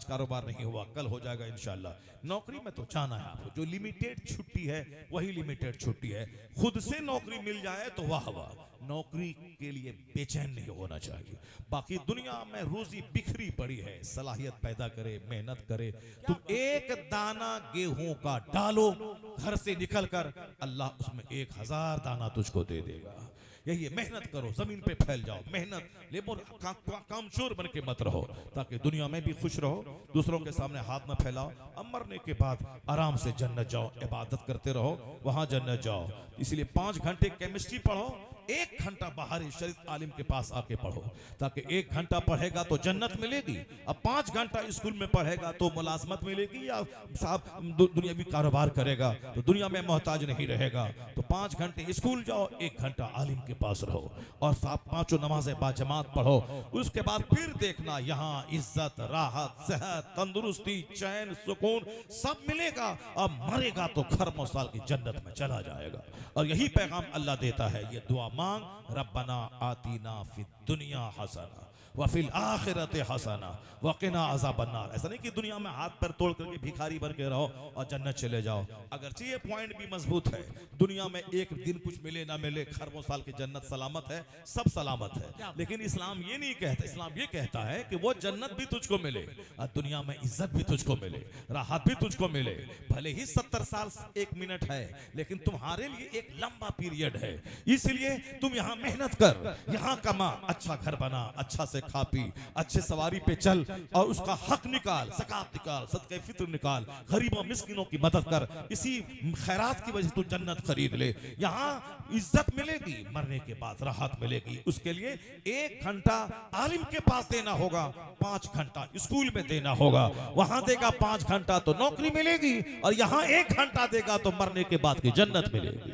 Speaker 1: कारोबार नहीं हुआ, कल हो जाएगा इंशाल्लाह। नौकरी में तो जाना है आपको, जो लिमिटेड छुट्टी है वही लिमिटेड छुट्टी है। खुद से नौकरी मिल जाए तो वाह वाह, नौकरी के लिए बेचैन नहीं होना चाहिए। बाकी दुनिया में रोजी बिखरी पड़ी है, सलाहियत पैदा करे, मेहनत करे। तुम एक दाना गेहूं का डालो घर से निकलकर, अल्लाह उसमें 1000 दाना तुझको दे देगा। यही है, मेहनत करो, जमीन पे फैल जाओ, मेहनत लेबो, कामचोर बन के मत रहो, ताकि दुनिया में भी खुश रहो, दूसरों के सामने हाथ में फैलाओ। अब मरने के बाद आराम से जन्नत जाओ, इबादत करते रहो, वहां जन्नत जाओ। इसलिए 5 घंटे केमिस्ट्री पढ़ो, 1 घंटा बाहरी शरीफ आलिम के पास आके पढ़ो, ताकि 1 घंटा पढ़ेगा तो जन्नत मिलेगी। अब 5 घंटा स्कूल में पढ़ेगा तो मुलाजमत मिलेगी, या साहब दुनियावी कारोबार करेगा तो दुनिया में मोहताज नहीं रहेगा। तो 5 घंटे स्कूल जाओ, 1 घंटा आलिम के पास रहो, और साहब 5 नमाजें बाजमात पढ़ो। उसके बाद फिर देखना, यहाँ इज्जत, राहत, सेहत, तंदुरुस्ती, चैन, सुकून सब मिलेगा। अब मरेगा तो खरमों साल की जन्नत में चला जाएगा। और यही पैगाम अल्लाह देता है, ये दुआ मांग, रब्बना आतीना फिद दुनिया हसना वफिल आखिरत हसना वक़िना अज़ाबन्नार। ऐसा नहीं कि दुनिया में हाथ पैर तोड़ करके भिखारी बन के रहो और जन्नत चले जाओ। अगर ये पॉइंट भी मजबूत है, दुनिया में एक दिन कुछ मिले ना मिले, खरबों साल की जन्नत सलामत है, सब सलामत है। लेकिन इस्लाम ये नहीं कहता, इस्लाम ये कहता है कि वो जन्नत भी तुझको मिले और दुनिया में इज्जत भी तुझको मिले, राहत भी तुझको मिले। भले ही 70 साल 1 मिनट है, लेकिन तुम्हारे लिए एक लंबा पीरियड है। इसलिए तुम यहाँ मेहनत कर, यहाँ कमा, अच्छा घर बना, अच्छा से खा पी, अच्छे सवारी पे चल, और उसका हक निकाल, ज़कात निकाल, सदक़े फित्र निकाल, गरीबों मिस्किनों की मदद कर। इसी खैरात की वजह से तू जन्नत खरीद ले। यहाँ इज्जत मिलेगी, मरने के बाद राहत मिलेगी। उसके लिए 1 घंटा आलिम के पास देना होगा, 5 घंटा स्कूल में देना होगा। वहां देगा 5 घंटा तो नौकरी मिलेगी, और यहाँ 1 घंटा देगा तो मरने के बाद की जन्नत मिलेगी।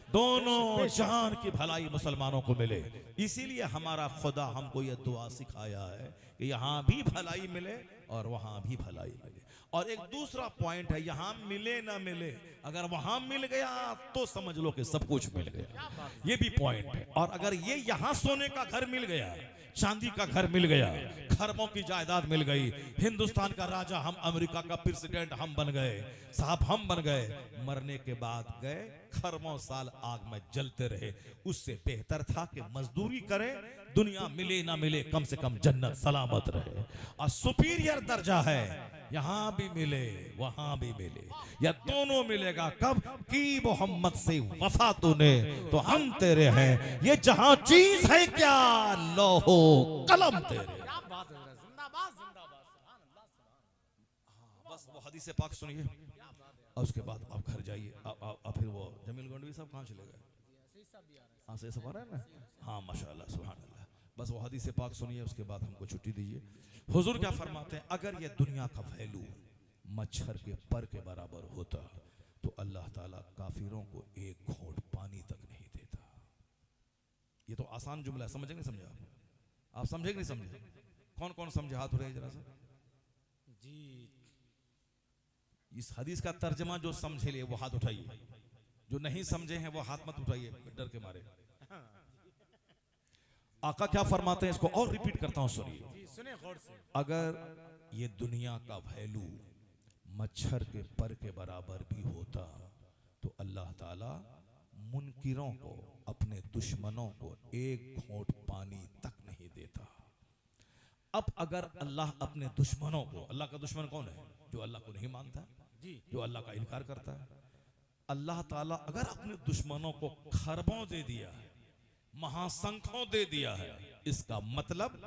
Speaker 1: दोनों जहान की भलाई मुसलमानों को मिले। इसीलिए हमारा खुदा हमको यह दुआ सिखाया है कि यहाँ भी भलाई मिले और वहां भी भलाई मिले। और एक दूसरा पॉइंट है, यहाँ मिले ना मिले, अगर वहां मिल गया तो समझ लो कि सब कुछ मिल गया, ये भी पॉइंट है। और अगर ये यहाँ सोने का घर मिल गया, चांदी का घर मिल गया, खरबों की जायदाद मिल गई, हिंदुस्तान का राजा हम, अमेरिका का प्रेसिडेंट हम बन गए, साहब हम बन गए, मरने के बाद गए खरबों साल आग में जलते रहे। उससे बेहतर था कि मजदूरी करें, दुनिया मिले ना मिले, कम से कम जन्नत सलामत रहे। और सुपीरियर दर्जा है यहाँ भी मिले वहां भी मिले, या दोनों मिलेगा कब कि मोहम्मद से वफा तूने तो हम तेरे हैं, ये जहां चीज है क्या लोहो कलम तेरे।
Speaker 2: क्या बात है, जिंदाबाद जिंदाबाद, सुभान अल्लाह सुभान।
Speaker 1: बस वो हदीस पाक सुनिए और उसके बाद आप घर जाइए। आप फिर वो जमील गोंडवी साहब कहाँ चले गए? हाँ से सब आ रहा है ना? हाँ माशाल्लाह सुभान अल्लाह। बस वो हदीस पाक सुनिए, उसके बाद हमको छुट्टी दीजिए। हुजूर क्या फरमाते हैं, अगर ये दुनिया का वैल्यू मच्छर के पर के बराबर होता तो अल्लाह ताला काफिरों को एक घोंट पानी तक नहीं देता। ये तो आसान जुमला है, समझे नहीं समझे आप समझे कि नहीं समझे? कौन कौन समझे हाथ उठाइए जरा सा
Speaker 2: जी।
Speaker 1: इस हदीस का तर्जमा जो समझे लिए वो हाथ उठाइए, जो नहीं समझे हैं वो हाथ मत उठाइए डर के मारे। आका क्या फरमाते हैं, इसको और रिपीट करता हूं सुनिए।
Speaker 2: सुने गौर से।
Speaker 1: अगर ये दुनिया का वैल्यू मच्छर के पर के बराबर भी होता तो अल्लाह ताला मुनकिरों को, अपने दुश्मनों को एक घोंट पानी तक नहीं देता। अब अगर अल्लाह अपने दुश्मनों को, अल्लाह का दुश्मन कौन है? जो अल्लाह को नहीं मानता, जो अल्लाह का इनकार करता है। अल्लाह ताला अगर अपने दुश्मनों को खरबों दे दिया है, महासंखों दे दिया है, इसका मतलब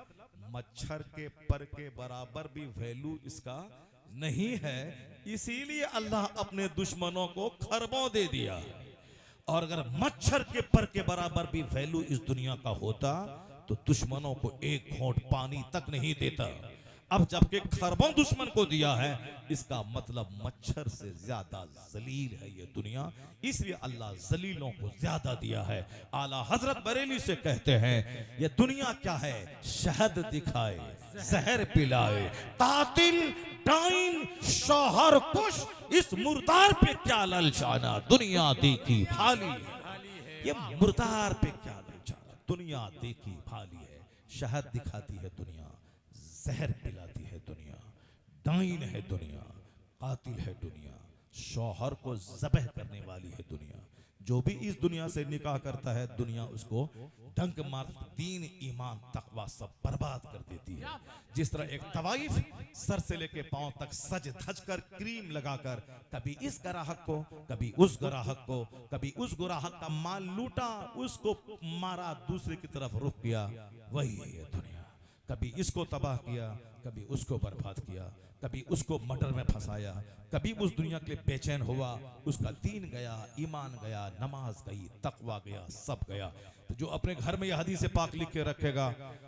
Speaker 1: मच्छर के पर के बराबर भी वैल्यू इसका नहीं है, इसीलिए अल्लाह अपने दुश्मनों को खरबों दे दिया है। और अगर मच्छर के पर के बराबर भी वैल्यू इस दुनिया का होता तो दुश्मनों को एक घोंट पानी तक नहीं देता। अब जबकि खरबों दुश्मन को दिया है, इसका मतलब मच्छर से ज्यादा जलील है ये दुनिया, इसलिए अल्लाह जलीलों को ज्यादा दिया है। आला हजरत बरेली से कहते हैं, ये दुनिया क्या है? शहद दिखाए, जहर पिलाए, कातिल डाइन शौहर कुश, इस मुर्दार पे क्या ललचाना, दुनिया देखी भाली है। ये मुर्दार पे क्या ललचाना, दुनिया देखी भाली है। शहद दिखाती है दुनिया, जहर पिलाती है दुनिया, डाइन है दुनिया, कातिल है दुनिया, शौहर को ज़बह करने वाली है दुनिया। जो भी इस दुनिया से निकाह करता है, दुनिया उसको डंक मार, दीन ईमान तकवा सब बर्बाद कर देती है। जिस तरह एक तवाइफ सर से लेके पांव तक सज धज कर क्रीम लगाकर कभी इस ग्राहक को, कभी उस ग्राहक को, कभी उस ग्राहक का माल लूटा, उसको मारा, दूसरे की तरफ रुख किया, वही है ये दुनिया। कभी इसको तबाह किया, कभी उसको बर्बाद किया, कभी उसको मर्डर में फंसाया, कभी उस दुनिया के लिए बेचैन हुआ, उसका दीन गया, ईमान गया, नमाज गई, तकवा गया, सब गया। तो जो अपने घर में यह हदीस पाक लिख के रखेगा,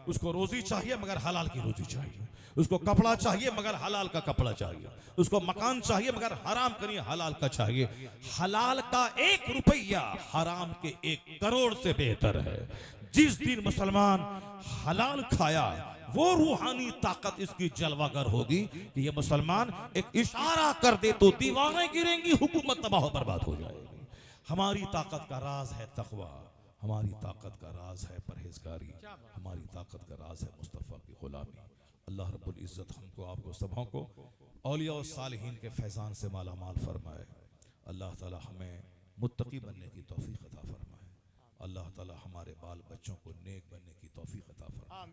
Speaker 1: उसको रोजी चाहिए मगर हलाल की रोजी चाहिए, उसको कपड़ा चाहिए मगर हलाल का कपड़ा चाहिए, उसको मकान चाहिए मगर हराम का नहीं हलाल का चाहिए। हलाल का 1 रुपया हराम के 1 करोड़ से बेहतर है। जिस दिन मुसलमान हलाल खाया, वो रूहानी ताकत इसकी जलवागर होगी कि ये मुसलमान एक इशारा कर दे तो दीवारें गिरेंगी, हुकूमत तबाह बर्बाद हो जाएगी। हमारी ताकत का राज है तकवा, हमारी ताकत का राज है परहेजगारी, हमारी ताकत का राज है मुस्तफ़ा की गुलामी। अल्लाह रब्बुल इज़्ज़त हमको, आपको, सबों को औलिया और सालिहीन के फैज़ान से माला माल फरमाए। अल्लाह ताला हमें मुत्तकी बनने की तौफीक अता फरमाए। अल्लाह ताला हमारे बाल बच्चों को नेक बनने की तौफीक अता फरमाए।